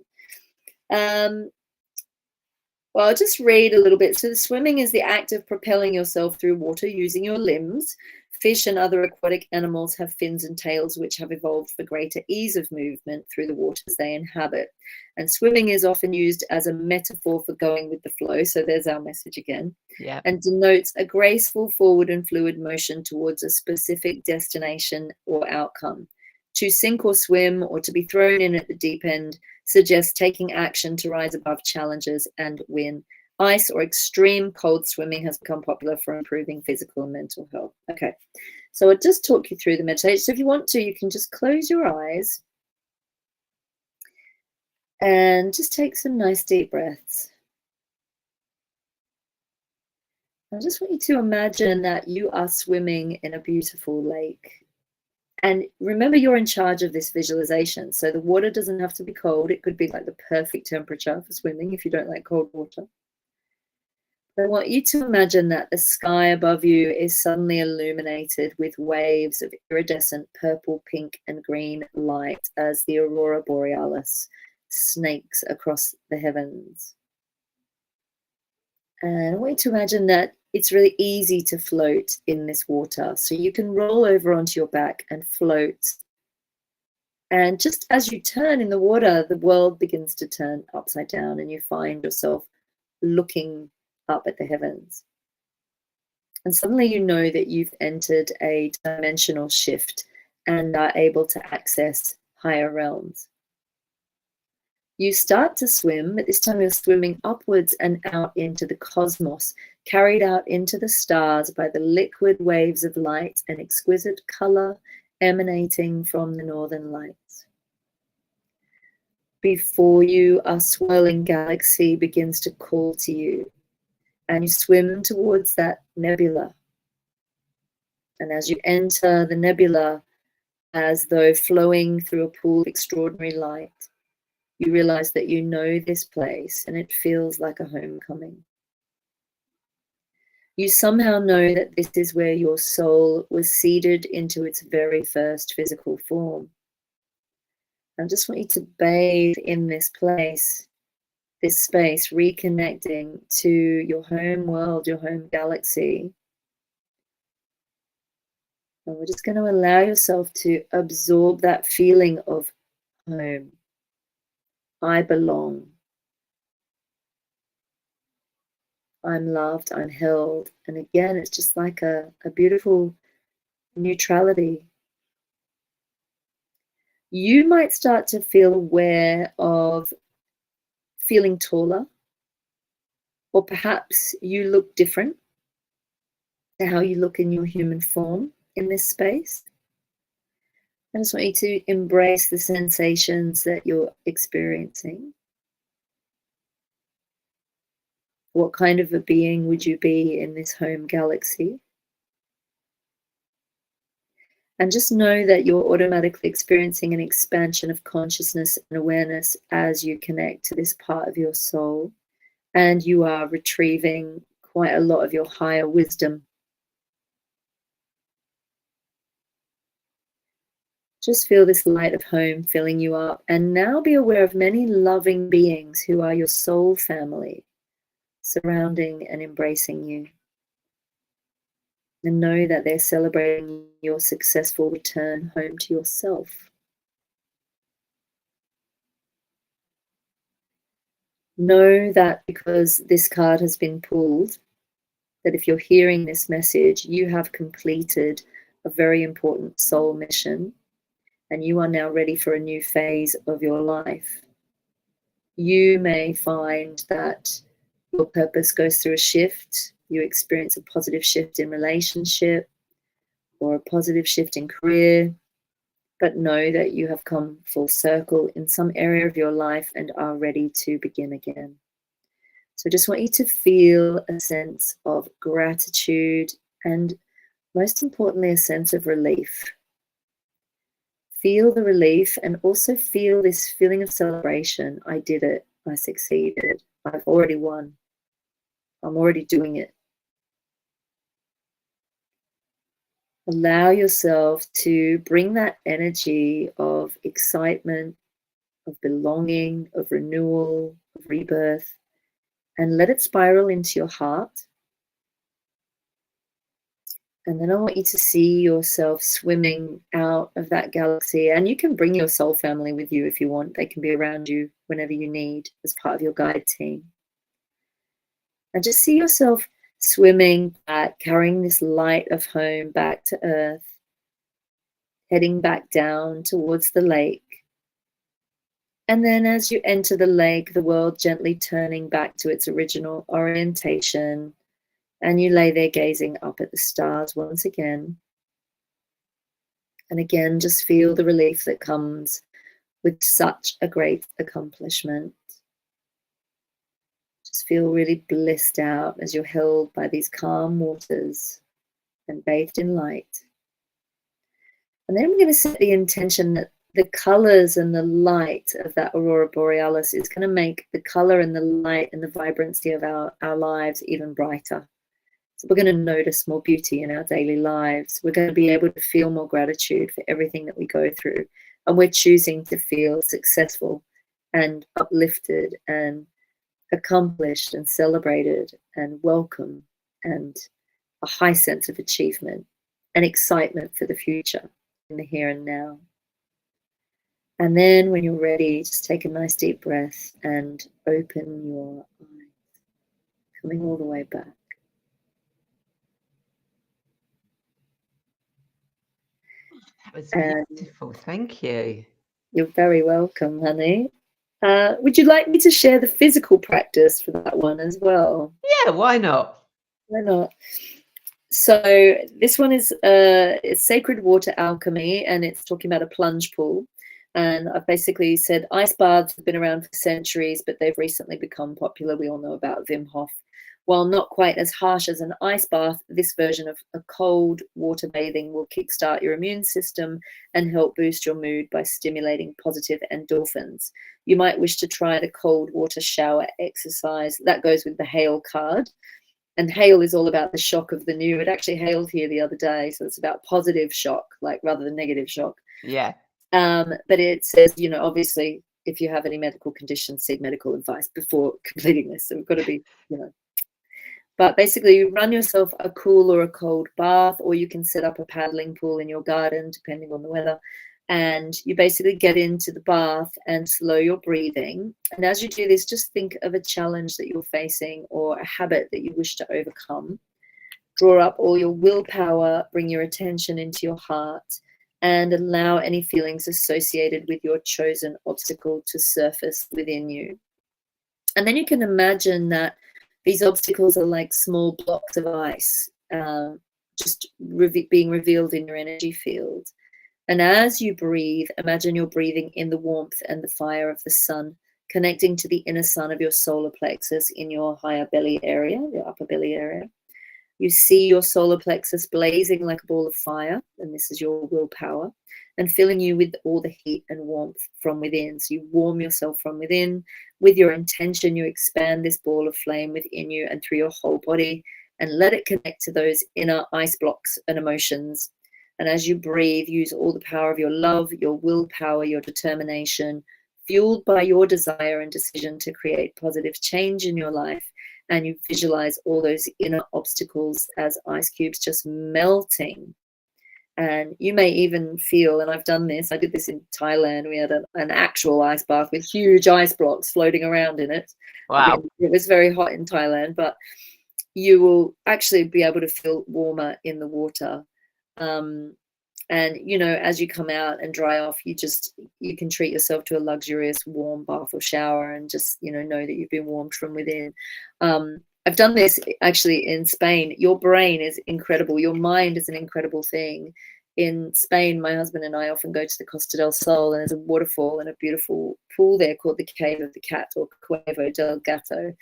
Well, I'll just read a little bit. So the swimming is the act of propelling yourself through water using your limbs. Fish and other aquatic animals have fins and tails which have evolved for greater ease of movement through the waters they inhabit. And swimming is often used as a metaphor for going with the flow. So there's our message again. Yeah. And denotes a graceful forward and fluid motion towards a specific destination or outcome. To sink or swim, or to be thrown in at the deep end, suggests taking action to rise above challenges and win. Ice or extreme cold swimming has become popular for improving physical and mental health. Okay, so I'll just talk you through the meditation. So if you want to, you can just close your eyes and just take some nice deep breaths. I just want you to imagine that you are swimming in a beautiful lake. And remember, you're in charge of this visualization. So the water doesn't have to be cold. It could be like the perfect temperature for swimming if you don't like cold water. I want you to imagine that the sky above you is suddenly illuminated with waves of iridescent purple, pink, and green light as the aurora borealis snakes across the heavens. And I want you to imagine that it's really easy to float in this water. So you can roll over onto your back and float. And just as you turn in the water, the world begins to turn upside down, and you find yourself looking up at the heavens. And suddenly you know that you've entered a dimensional shift and are able to access higher realms. You start to swim, but this time you're swimming upwards and out into the cosmos, carried out into the stars by the liquid waves of light and exquisite color emanating from the northern lights. Before you, a swirling galaxy begins to call to you, and you swim towards that nebula. And as you enter the nebula, as though flowing through a pool of extraordinary light, you realize that you know this place, and it feels like a homecoming. You somehow know that this is where your soul was seeded into its very first physical form. I just want you to bathe in this place, this space, reconnecting to your home world, your home galaxy. And we're just going to allow yourself to absorb that feeling of home. I belong. I'm loved, I'm held. And again, it's just like a beautiful neutrality. You might start to feel aware of feeling taller, or perhaps you look different to how you look in your human form in this space. I just want you to embrace the sensations that you're experiencing. What kind of a being would you be in this home galaxy? And just know that you're automatically experiencing an expansion of consciousness and awareness as you connect to this part of your soul. And you are retrieving quite a lot of your higher wisdom. Just feel this light of home filling you up. And now be aware of many loving beings who are your soul family, surrounding and embracing you. And know that they're celebrating your successful return home to yourself. Know that because this card has been pulled, that if you're hearing this message, you have completed a very important soul mission, and you are now ready for a new phase of your life. You may find that your purpose goes through a shift. You experience a positive shift in relationship or a positive shift in career, but know that you have come full circle in some area of your life and are ready to begin again. So just want you to feel a sense of gratitude and, most importantly, a sense of relief. Feel the relief and also feel this feeling of celebration. I did it. I succeeded. I've already won. I'm already doing it. Allow yourself to bring that energy of excitement, of belonging, of renewal, of rebirth, and let it spiral into your heart. And then I want you to see yourself swimming out of that galaxy. And you can bring your soul family with you if you want. They can be around you whenever you need as part of your guide team. And just see yourself swimming back, carrying this light of home back to earth, heading back down towards the lake. And then as you enter the lake, the world gently turning back to its original orientation. And you lay there gazing up at the stars once again. And again, just feel the relief that comes with such a great accomplishment. Just feel really blissed out as you're held by these calm waters and bathed in light. And then I'm going to set the intention that the colors and the light of that aurora borealis is going to make the color and the light and the vibrancy of our lives even brighter. So we're going to notice more beauty in our daily lives. We're going to be able to feel more gratitude for everything that we go through. And we're choosing to feel successful and uplifted and accomplished and celebrated and welcome and a high sense of achievement and excitement for the future in the here and now. And then when you're ready, just take a nice deep breath and open your eyes, coming all the way back. That was beautiful. Thank you. You're very welcome, honey. Would you like me to share the physical practice for that one as well? Yeah, why not? Why not? So this one is it's Sacred Water Alchemy, and it's talking about a plunge pool. And I've basically said ice baths have been around for centuries, but they've recently become popular. We all know about Wim Hof. While not quite as harsh as an ice bath, this version of a cold water bathing will kickstart your immune system and help boost your mood by stimulating positive endorphins. You might wish to try the cold water shower exercise. That goes with the hail card. And hail is all about the shock of the new. It actually hailed here the other day, so it's about positive shock, like rather than negative shock. Yeah. But it says, you know, obviously, if you have any medical conditions, seek medical advice before completing this. So we've got to be, you know. But basically, you run yourself a cool or a cold bath, or you can set up a paddling pool in your garden, depending on the weather. And you basically get into the bath and slow your breathing. And as you do this, just think of a challenge that you're facing or a habit that you wish to overcome. Draw up all your willpower, bring your attention into your heart, and allow any feelings associated with your chosen obstacle to surface within you. And then you can imagine that these obstacles are like small blocks of ice, just being revealed in your energy field. And as you breathe, imagine you're breathing in the warmth and the fire of the sun, connecting to the inner sun of your solar plexus in your higher belly area, your upper belly area. You see your solar plexus blazing like a ball of fire, and this is your willpower, and filling you with all the heat and warmth from within. So you warm yourself from within. With your intention, you expand this ball of flame within you and through your whole body, and let it connect to those inner ice blocks and emotions. And as you breathe, use all the power of your love, your willpower, your determination, fueled by your desire and decision to create positive change in your life. And you visualize all those inner obstacles as ice cubes just melting. And you may even feel, and I've done this, I did this in Thailand. We had an actual ice bath with huge ice blocks floating around in it. Wow. It was very hot in Thailand, but you will actually be able to feel warmer in the water. And, you know, as you come out and dry off, you can treat yourself to a luxurious warm bath or shower and just, you know that you've been warmed from within. I've done this actually in Spain. Your brain is incredible. Your mind is an incredible thing. In Spain, my husband and I often go to the Costa del Sol, and there's a waterfall and a beautiful pool there called the Cave of the Cat, or Cuevo del Gato.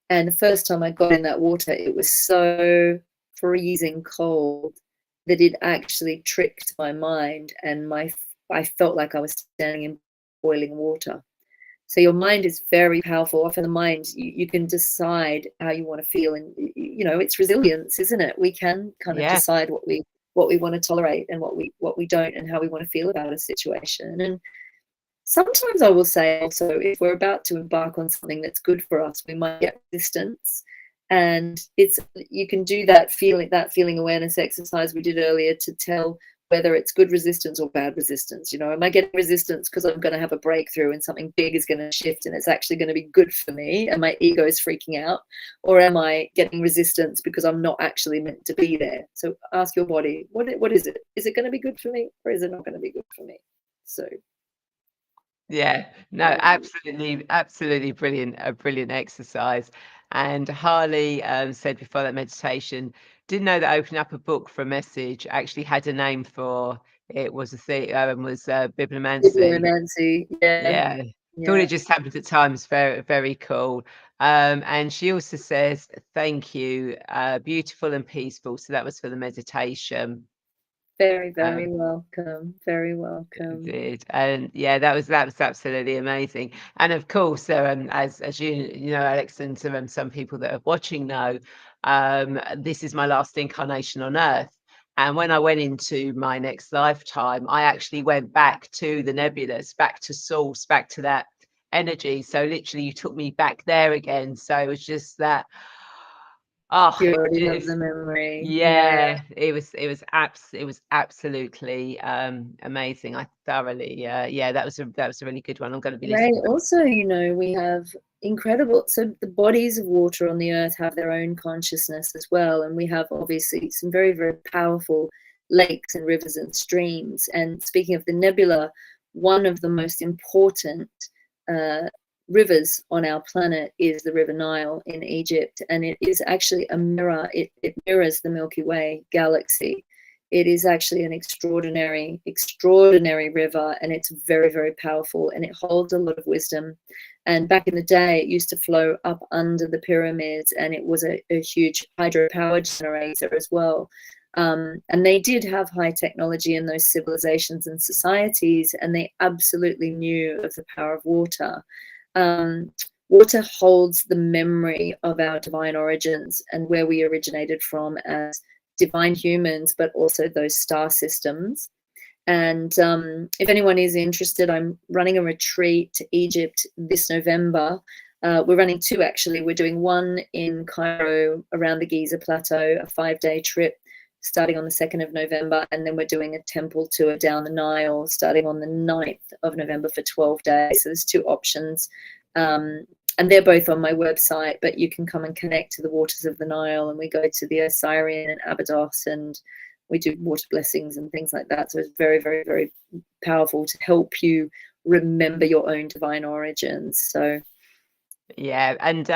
And the first time I got in that water, it was so freezing cold that it actually tricked my mind, and I felt like I was standing in boiling water. So your mind is very powerful. Often the mind, you can decide how you want to feel, and you know, it's resilience, isn't it? We can kind of decide what we want to tolerate and what we don't, and how we want to feel about a situation. And sometimes I will say also, if we're about to embark on something that's good for us, we might get resistance. And you can do that feeling awareness exercise we did earlier to tell whether it's good resistance or bad resistance. You know, am I getting resistance because I'm going to have a breakthrough and something big is going to shift and it's actually going to be good for me and my ego is freaking out? Or am I getting resistance because I'm not actually meant to be there? So ask your body, what is it? Is it going to be good for me, or is it not going to be good for me? So Yeah, no, absolutely brilliant, a brilliant exercise. And Harley said before that meditation, didn't know that opening up a book for a message actually had a name for it. Was bibliomancy. Nancy, yeah, Yeah, thought it just happened at times. Very, very cool. And she also says, "Thank you, beautiful and peaceful." So that was for the meditation. very, very welcome. Very welcome. Did. And yeah, that was absolutely amazing. And of course, as you know, Alex, and some people that are watching know, this is my last incarnation on Earth. And when I went into my next lifetime, I actually went back to the nebulous, back to source, back to that energy. So literally, you took me back there again. So it was just that. Oh, You already have the memory. yeah, it was absolutely amazing. I thoroughly that was a really good one. I'm going to be listening. Right. Also, you know, we have incredible, so the bodies of water on the earth have their own consciousness as well, and we have obviously some very, very powerful lakes and rivers and streams. And speaking of the nebula, one of the most important rivers on our planet is the River Nile in Egypt, and it is actually a mirror. It mirrors the Milky Way galaxy. It is actually an extraordinary river, and it's very, very powerful, and it holds a lot of wisdom. And back in the day, it used to flow up under the pyramids, and it was a huge hydropower generator as well. And they did have high technology in those civilizations and societies, and they absolutely knew of the power of water. Water holds the memory of our divine origins and where we originated from as divine humans, but also those star systems. And if anyone is interested, I'm running a retreat to Egypt this November. We're running two, actually. We're doing one in Cairo around the Giza Plateau, a 5-day trip starting on the 2nd of November. And then we're doing a temple tour down the Nile starting on the 9th of November for 12 days. So there's two options. And they're both on my website, but you can come and connect to the waters of the Nile, and we go to the Osirian and Abydos, and we do water blessings and things like that. So it's very, very, very powerful to help you remember your own divine origins. So Yeah, and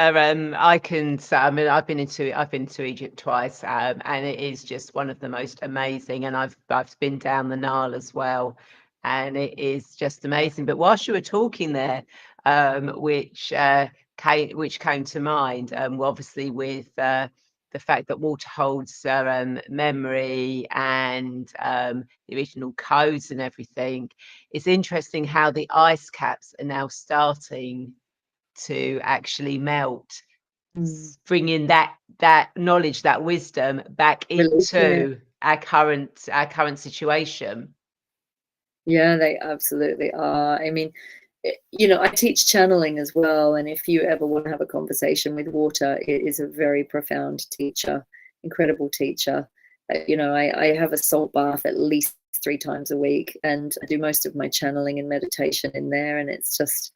I can say, I mean, I've been to Egypt twice, and it is just one of the most amazing. And I've been down the Nile as well, and it is just amazing. But whilst you were talking there, which came to mind, well, obviously with the fact that water holds memory and the original codes and everything, it's interesting how the ice caps are now starting to actually melt, bringing that knowledge, that wisdom back into our current situation. Yeah, they absolutely are. I mean, you know, I teach channeling as well, and if you ever want to have a conversation with water, it is a very profound teacher, incredible teacher. You know, I have a salt bath at least 3 times a week, and I do most of my channeling and meditation in there, and it's just,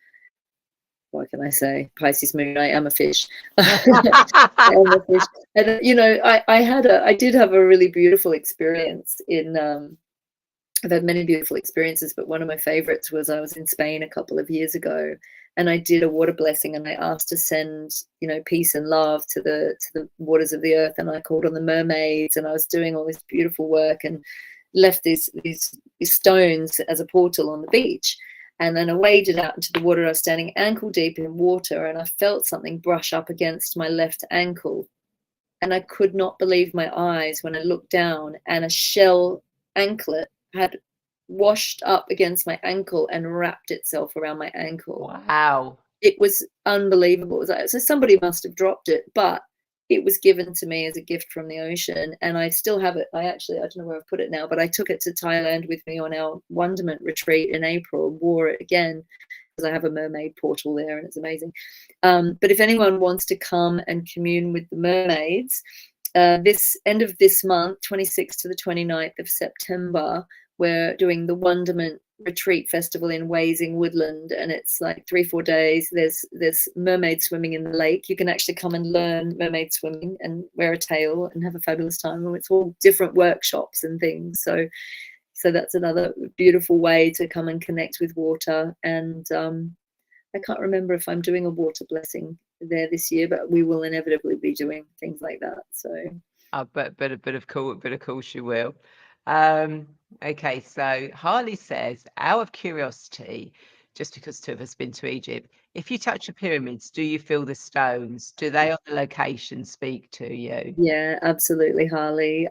what can I say? Pisces moon, I am a fish. I am a fish. And you know, I did have a really beautiful experience in I've had many beautiful experiences, but one of my favorites was I was in Spain a couple of years ago, and I did a water blessing, and I asked to send, you know, peace and love to the waters of the earth, and I called on the mermaids, and I was doing all this beautiful work and left these stones as a portal on the beach. And then I waded out into the water. I was standing ankle deep in water, and I felt something brush up against my left ankle. And I could not believe my eyes when I looked down, and a shell anklet had washed up against my ankle and wrapped itself around my ankle. Wow. It was unbelievable. It was like, so somebody must have dropped it, but it was given to me as a gift from the ocean, and I still have it. I don't know where I've put it now, but I took it to Thailand with me on our Wonderment retreat in April, wore it again, because I have a mermaid portal there, and it's amazing. But if anyone wants to come and commune with the mermaids, this end of this month, 26th to the 29th of September, we're doing the Wonderment Retreat Festival in Wasing Woodland, and it's like 3-4 days. There's mermaid swimming in the lake. You can actually come and learn mermaid swimming and wear a tail and have a fabulous time. And it's all different workshops and things. So that's another beautiful way to come and connect with water. And I can't remember if I'm doing a water blessing there this year, but we will inevitably be doing things like that. So, But of course you will. Okay, so Harley says, out of curiosity, just because two of us been to Egypt, if you touch the pyramids, do you feel the stones? Do they on the location speak to you? yeah, absolutely, Harley.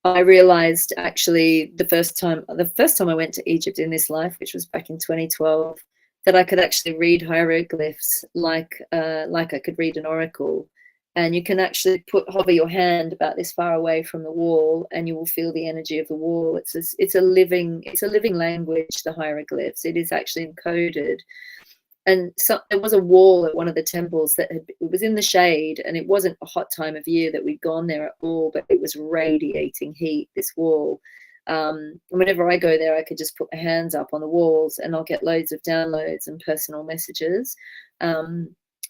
I realized actually the first time I went to Egypt in this life, which was back in 2012, that I could actually read hieroglyphs like I could read an oracle. And you can actually hover your hand about this far away from the wall, and you will feel the energy of the wall. It's a living language, the hieroglyphs. It is actually encoded. And so there was a wall at one of the temples that it was in the shade, and it wasn't a hot time of year that we'd gone there at all, but it was radiating heat, this wall. And whenever I go there, I could just put my hands up on the walls, and I'll get loads of downloads and personal messages.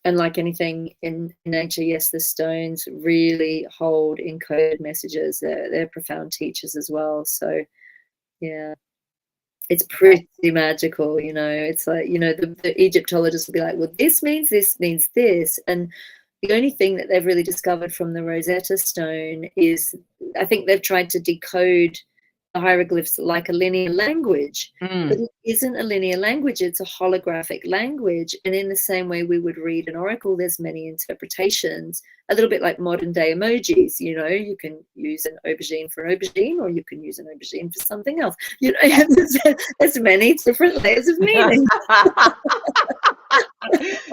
And like anything in nature, yes, the stones really hold encoded messages. They're profound teachers as well. So, yeah, it's pretty magical, you know. It's like, you know, the Egyptologists will be like, well, this means this. And the only thing that they've really discovered from the Rosetta Stone is, I think they've tried to decode the hieroglyphs like a linear language, but it isn't a linear language. It's a holographic language. And in the same way we would read an oracle, there's many interpretations, a little bit like modern day emojis. You know, you can use an aubergine for an aubergine, or you can use an aubergine for something else. You know, there's many different layers of meaning.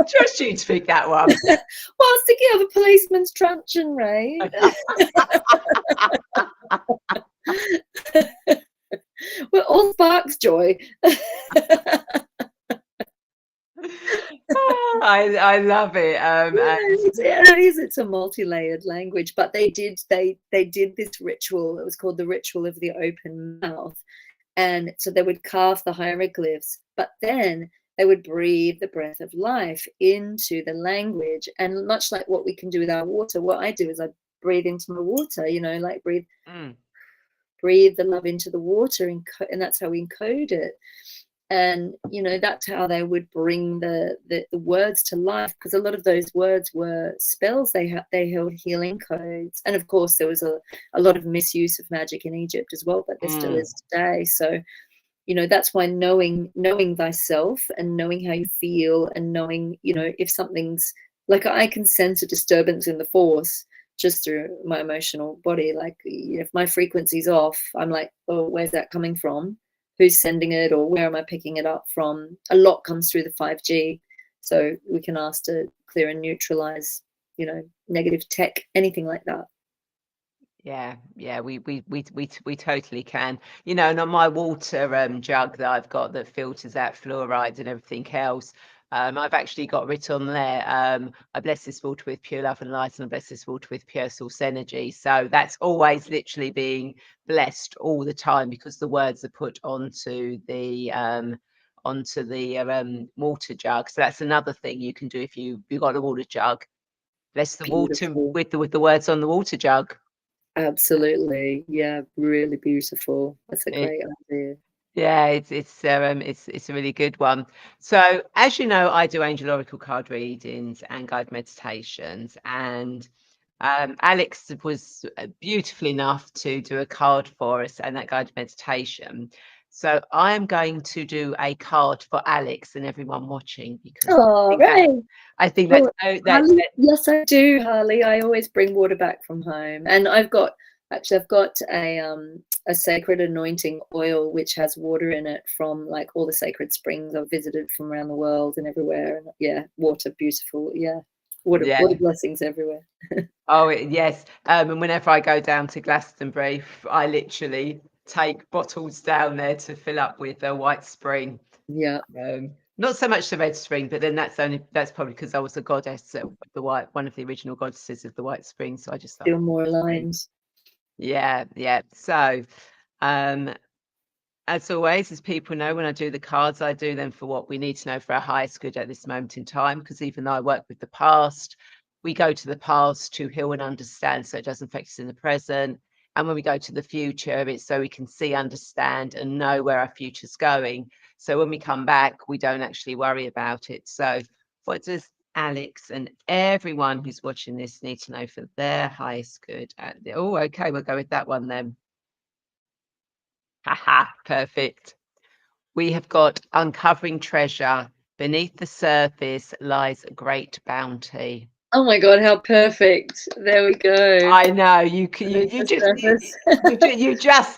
Trust you to pick that one. Well, I was thinking of a policeman's truncheon, right? We're all sparks, Joy. I love it. It's a multi-layered language, but they did this ritual. It was called the ritual of the open mouth, and so they would carve the hieroglyphs, but then they would breathe the breath of life into the language. And much like what we can do with our water, what I do is I breathe into my water, you know, like breathe the love into the water, and that's how we encode it. And that's how they would bring the words to life, because a lot of those words were spells. They held healing codes, and of course there was a lot of misuse of magic in Egypt as well, but there still is today. So that's why knowing thyself and knowing how you feel, and knowing if something's like, I can sense a disturbance in the force just through my emotional body. Like, if my frequency's off, I'm like, oh, where's that coming from? Who's sending it, or where am I picking it up from? A lot comes through the 5G, so we can ask to clear and neutralize, negative tech, anything like that. Yeah, we totally can. And on my water jug that I've got that filters out fluoride and everything else, I've actually got written on there, I bless this water with pure love and light, and I bless this water with pure source energy. So that's always literally being blessed all the time, because the words are put onto the water jug. So that's another thing you can do if you've got a water jug. Bless the water with the words on the water jug. Absolutely. Yeah, really beautiful. That's a great idea. Yeah, it's a really good one. So, as you know, I do angel oracle card readings and guide meditations, and Alex was beautiful enough to do a card for us and that guided meditation. So I am going to do a card for Alex and everyone watching, because I think that's yes, I do, Harley. I always bring water back from home, and I've got a sacred anointing oil which has water in it from like all the sacred springs I've visited from around the world and everywhere. And yeah, water, beautiful. Yeah, water blessings everywhere. Oh yes, and whenever I go down to Glastonbury, I literally take bottles down there to fill up with the white spring. Yeah. Not so much the red spring, but then that's probably because I was a goddess, one of the original goddesses of the white spring. So I just feel more aligned. Yeah. So, as always, as people know, when I do the cards, I do them for what we need to know for our highest good at this moment in time. Because even though I work with the past, we go to the past to heal and understand, so it doesn't affect us in the present. And when we go to the future, it's so we can see, understand, and know where our future's going. So when we come back, we don't actually worry about it. So what does Alex and everyone who's watching this need to know for their highest good? Oh, okay, we'll go with that one then. Haha, perfect. We have got uncovering treasure. Beneath the surface lies a great bounty. Oh my God, how perfect. There we go. I know, you just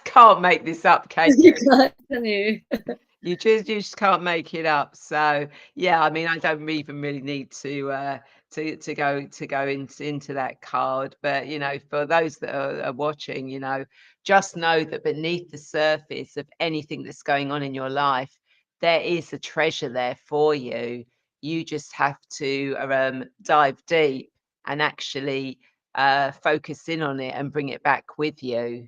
can't make this up, Kate. You can't, can you? You just can't make it up. So yeah, I mean, I don't even really need to go into that card, but for those that are watching, just know that beneath the surface of anything that's going on in your life, there is a treasure there for you. You just have to dive deep and actually focus in on it and bring it back with you.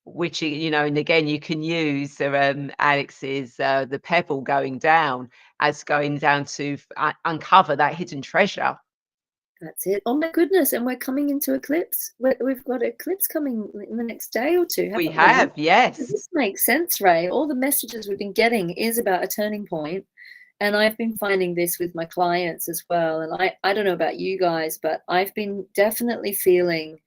Which and again, you can use Alex's the pebble going down as going down to uncover that hidden treasure. That's it. Oh my goodness, and we're coming into eclipse. We've got eclipse coming in the next day or two, haven't we? Have, yes. This makes sense, Ray. All the messages we've been getting is about a turning point, and I've been finding this with my clients as well. And I don't know about you guys, but I've been definitely feeling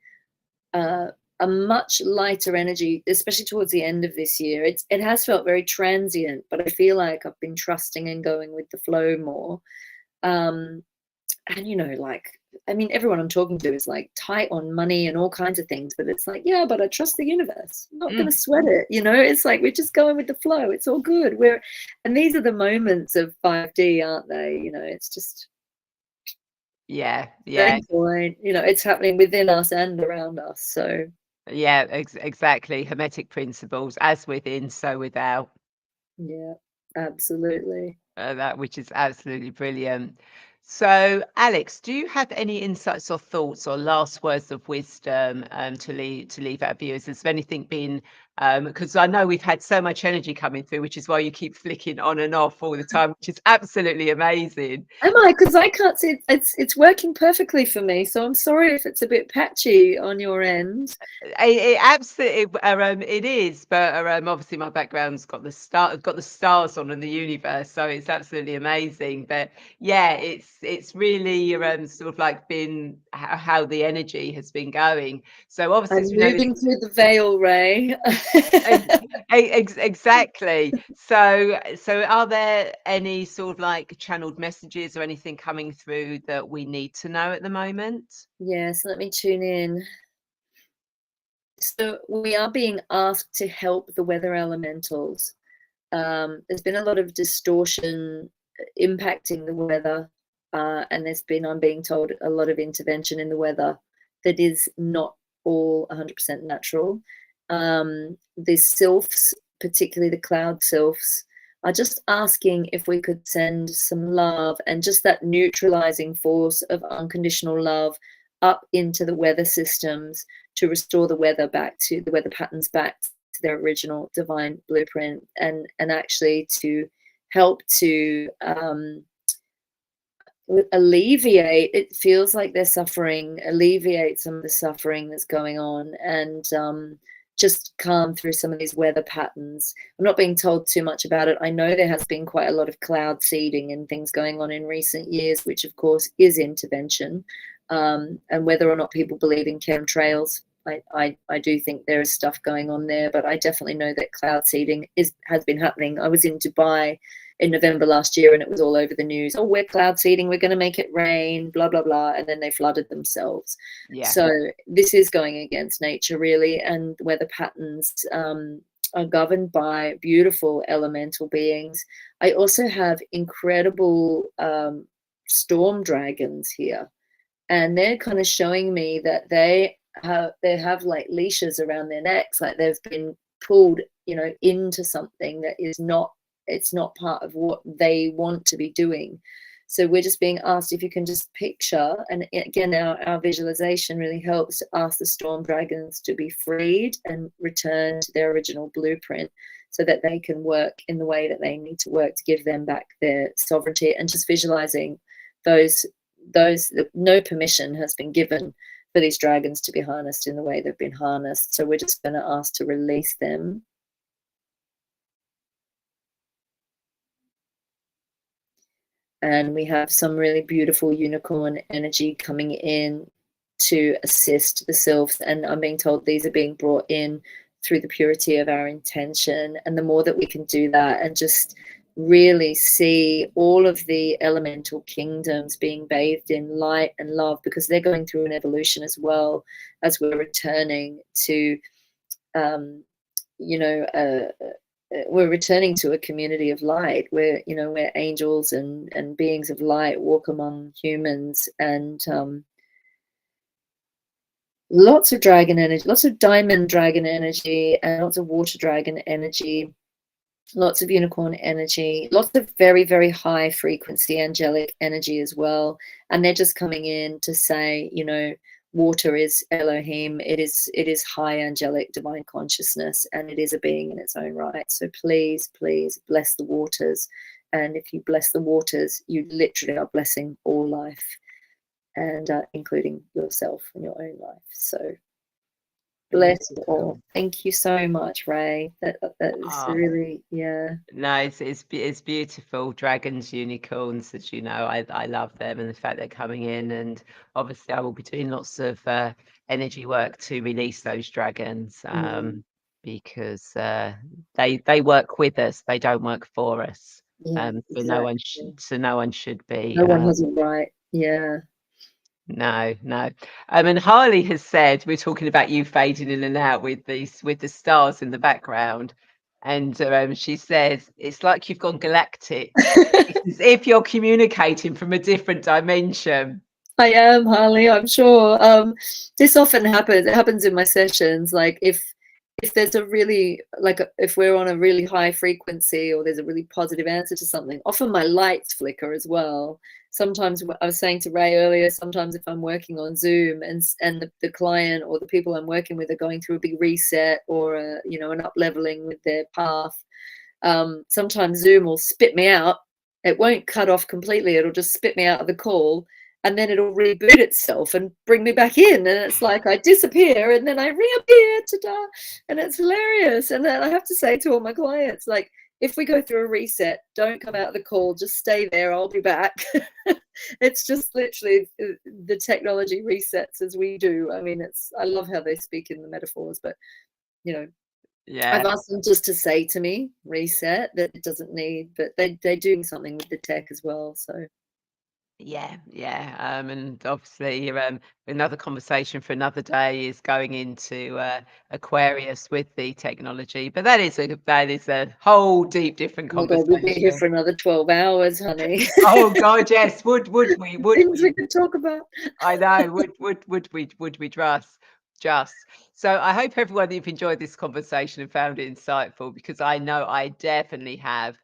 a much lighter energy, especially towards the end of this year. It has felt very transient, but I feel like I've been trusting and going with the flow more. And everyone I'm talking to is like tight on money and all kinds of things, but it's like, yeah, but I trust the universe. I'm not going to sweat it. It's like, we're just going with the flow. It's all good. And these are the moments of 5D, aren't they? It's just, yeah. Point, it's happening within us and around us. So yeah, exactly. Hermetic principles, as within, so without. Yeah, absolutely. That which is absolutely brilliant. So, Alex, do you have any insights or thoughts or last words of wisdom to leave our viewers? Has anything been, because I know we've had so much energy coming through, which is why you keep flicking on and off all the time, which is absolutely amazing. Am I? Because I can't see it's working perfectly for me. So I'm sorry if it's a bit patchy on your end. It absolutely it is, but obviously my background's got the stars on in the universe, so it's absolutely amazing. But yeah, it's really sort of like been how the energy has been going. So obviously, I'm as we know, moving through the veil, Ray. exactly. So are there any sort of like channeled messages or anything coming through that we need to know at the moment? Yes, let me tune in. So we are being asked to help the weather elementals. There's been a lot of distortion impacting the weather, and there's been, I'm being told, a lot of intervention in the weather that is not all 100% natural. The sylphs, particularly the cloud sylphs, are just asking if we could send some love and just that neutralizing force of unconditional love up into the weather systems to restore the weather patterns back to their original divine blueprint, and actually to help to alleviate, it feels like they're suffering, alleviate some of the suffering that's going on, and just calm through some of these weather patterns. I'm not being told too much about it. I know there has been quite a lot of cloud seeding and things going on in recent years, which of course is intervention. And whether or not people believe in chemtrails, I do think there is stuff going on there, but I definitely know that cloud seeding has been happening. I was in Dubai in November last year, and it was all over the news. Oh, we're cloud seeding, we're going to make it rain, blah, blah, blah. And then they flooded themselves. Yeah. So this is going against nature, really. And weather patterns are governed by beautiful elemental beings. I also have incredible storm dragons here. And they're kind of showing me that they have like leashes around their necks, like they've been pulled, into something that is not, it's not part of what they want to be doing. So we're just being asked if you can just picture, and again, our visualization really helps to ask the storm dragons to be freed and return to their original blueprint so that they can work in the way that they need to work to give them back their sovereignty, and just visualizing those no permission has been given for these dragons to be harnessed in the way they've been harnessed. So we're just going to ask to release them. And we have some really beautiful unicorn energy coming in to assist the sylphs. And I'm being told these are being brought in through the purity of our intention. And the more that we can do that and just really see all of the elemental kingdoms being bathed in light and love, because they're going through an evolution as well, as we're returning to, we're returning to a community of light where, where angels and beings of light walk among humans, and lots of dragon energy, lots of diamond dragon energy, and lots of water dragon energy. Lots of unicorn energy, lots of very, very high frequency angelic energy as well. And they're just coming in to say, water is Elohim. It is high angelic divine consciousness, and it is a being in its own right. So please, please bless the waters. And if you bless the waters, you literally are blessing all life, and including yourself and your own life. So bless all. Thank you so much, Ray. That is really, yeah. No, it's beautiful. Dragons, unicorns, as you know, I love them, and the fact they're coming in. And obviously, I will be doing lots of energy work to release those dragons, because they work with us. They don't work for us. Yeah, So exactly. no one should be. No one has a right. Yeah. No. And Harley has said, we're talking about you fading in and out with the stars in the background, and she says it's like you've gone galactic. It's as if you're communicating from a different dimension. I am, Harley, I'm sure. This often happens. It happens in my sessions. Like if there's a really, if we're on a really high frequency, or there's a really positive answer to something, often my lights flicker as well. sometimes I was saying to Ray earlier, sometimes if I'm working on Zoom and the client or the people I'm working with are going through a big reset or an up leveling with their path, sometimes Zoom will spit me out. It won't cut off completely. It'll just spit me out of the call, and then it'll reboot itself and bring me back in. And it's like I disappear and then I reappear, ta-da, and it's hilarious. And then I have to say to all my clients, like, if we go through a reset, don't come out of the call, just stay there, I'll be back. It's just literally the technology resets as we do. I mean, I love how they speak in the metaphors, but Yeah. I've asked them just to say to me, reset, that it doesn't need, but they're doing something with the tech as well. So Yeah, and obviously, another conversation for another day is going into Aquarius with the technology, but that is a whole deep different oh my God, we'd be here conversation. for another 12 hours, honey. Oh God, yes. Would we? Things we could talk about. I know. Would we just? So I hope everyone you've enjoyed this conversation and found it insightful, because I know I definitely have.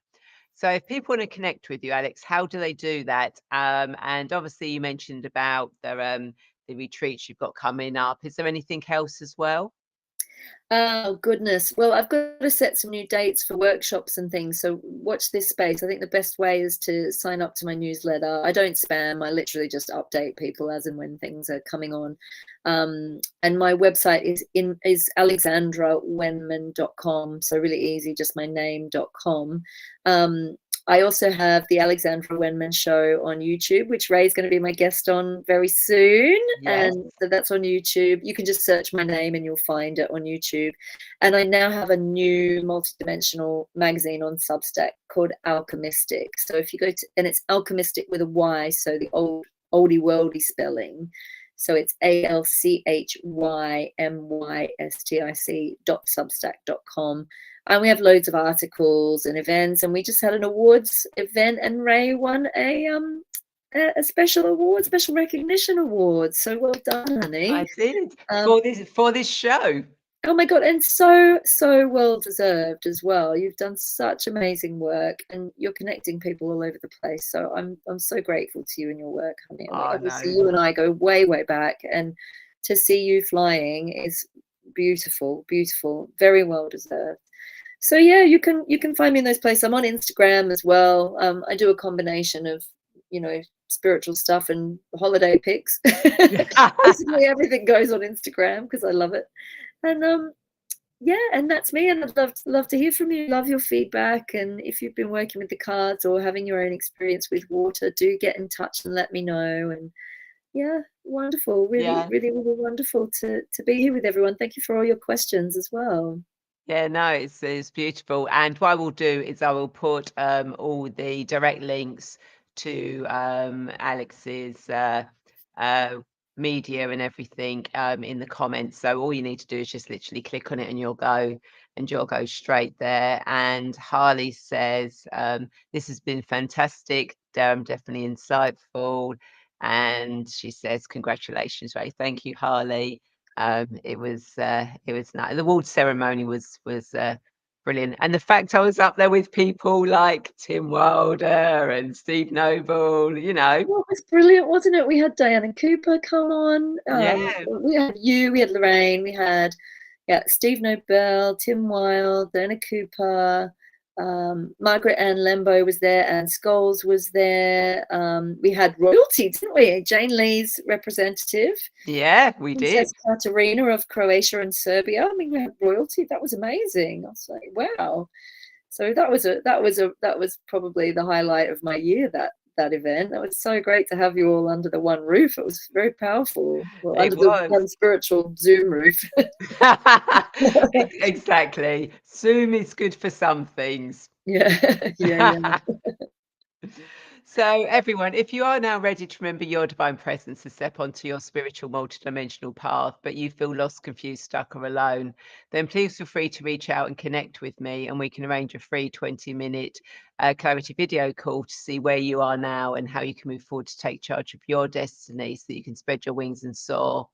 So if people want to connect with you, Alex, how do they do that? And obviously you mentioned about the retreats you've got coming up. Is there anything else as well? Oh, goodness. Well, I've got to set some new dates for workshops and things. So watch this space. I think the best way is to sign up to my newsletter. I don't spam. I literally just update people as and when things are coming on. And my website is alexandrawenman.com. So really easy, just my name.com. I also have the Alexandra Wenman show on YouTube, which Ray's going to be my guest on very soon. Yes. And so that's on YouTube. You can just search my name and you'll find it on YouTube. And I now have a new multidimensional magazine on Substack called Alchemistic. So if you go to, and it's alchemistic with a Y, so the oldie worldy spelling. So it's alchymystic.substack.com. And we have loads of articles and events, and we just had an awards event, and Ray won a special award, special recognition award. So well done, honey. I did for this show. Oh my God, and so well deserved as well. You've done such amazing work, and you're connecting people all over the place. So I'm so grateful to you and your work, honey. Oh, Obviously, no. you and I go way back, and to see you flying is beautiful, very well deserved. So yeah, you can find me in those places. I'm on Instagram as well. I do a combination of spiritual stuff and holiday pics. Basically everything goes on Instagram because I love it. And yeah, and that's me. And I'd love to hear from you. Love your feedback. And if you've been working with the cards or having your own experience with water, do get in touch and let me know. And yeah, wonderful. Really wonderful to be here with everyone. Thank you for all your questions as well. Yeah, no, it's beautiful. And what I will do is I will put all the direct links to Alex's media and everything in the comments. So all you need to do is just literally click on it and you'll go straight there. And Harley says, this has been fantastic, definitely insightful. And she says, congratulations, Ray. Thank you, Harley. It was nice. The award ceremony was brilliant, and the fact I was up there with people like Tim Wilder and Steve Noble, It was brilliant, wasn't it? We had Diana Cooper come on. Yeah. We had we had Lorraine, we had Steve Noble, Tim Wilde, Diana Cooper. Margaret Ann Lembo was there, and Scholes was there. We had royalty, didn't we? Jane Lee's representative. Yeah, we Princess did. Katerina of Croatia and Serbia. I mean, we had royalty. That was amazing. I was like, wow. So that was probably the highlight of my year. That event. That was so great to have you all under the one roof. It was very powerful. Well, under the one spiritual Zoom roof. Exactly. Zoom is good for some things. Yeah. So everyone, if you are now ready to remember your divine presence and step onto your spiritual multidimensional path, but you feel lost, confused, stuck or alone, then please feel free to reach out and connect with me, and we can arrange a free 20-minute clarity video call to see where you are now and how you can move forward to take charge of your destiny so that you can spread your wings and soar.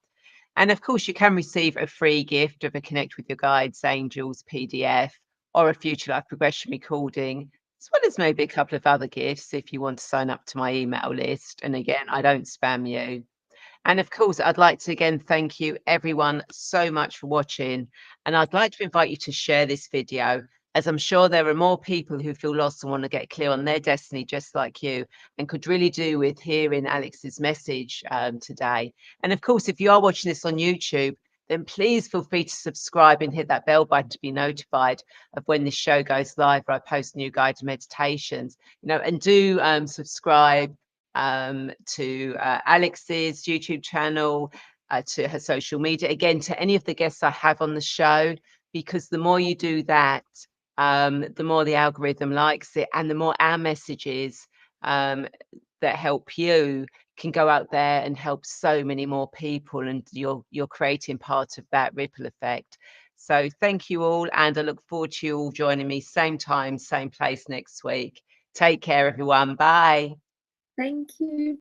And of course, you can receive a free gift of a Connect with Your Guides, Angels PDF, or a Future Life Progression recording as well as maybe a couple of other gifts if you want to sign up to my email list. And again, I don't spam you. And of course, I'd like to again thank you everyone so much for watching. And I'd like to invite you to share this video, as I'm sure there are more people who feel lost and want to get clear on their destiny just like you, and could really do with hearing Alex's message today. And of course, if you are watching this on YouTube, then please feel free to subscribe and hit that bell button to be notified of when this show goes live, or I post new guided meditations. And do subscribe to Alex's YouTube channel, to her social media, again, to any of the guests I have on the show, because the more you do that, the more the algorithm likes it, and the more our messages that help you can go out there and help so many more people, and you're creating part of that ripple effect. So thank you all, and I look forward to you all joining me same time, same place next week. Take care, everyone. Bye. Thank you.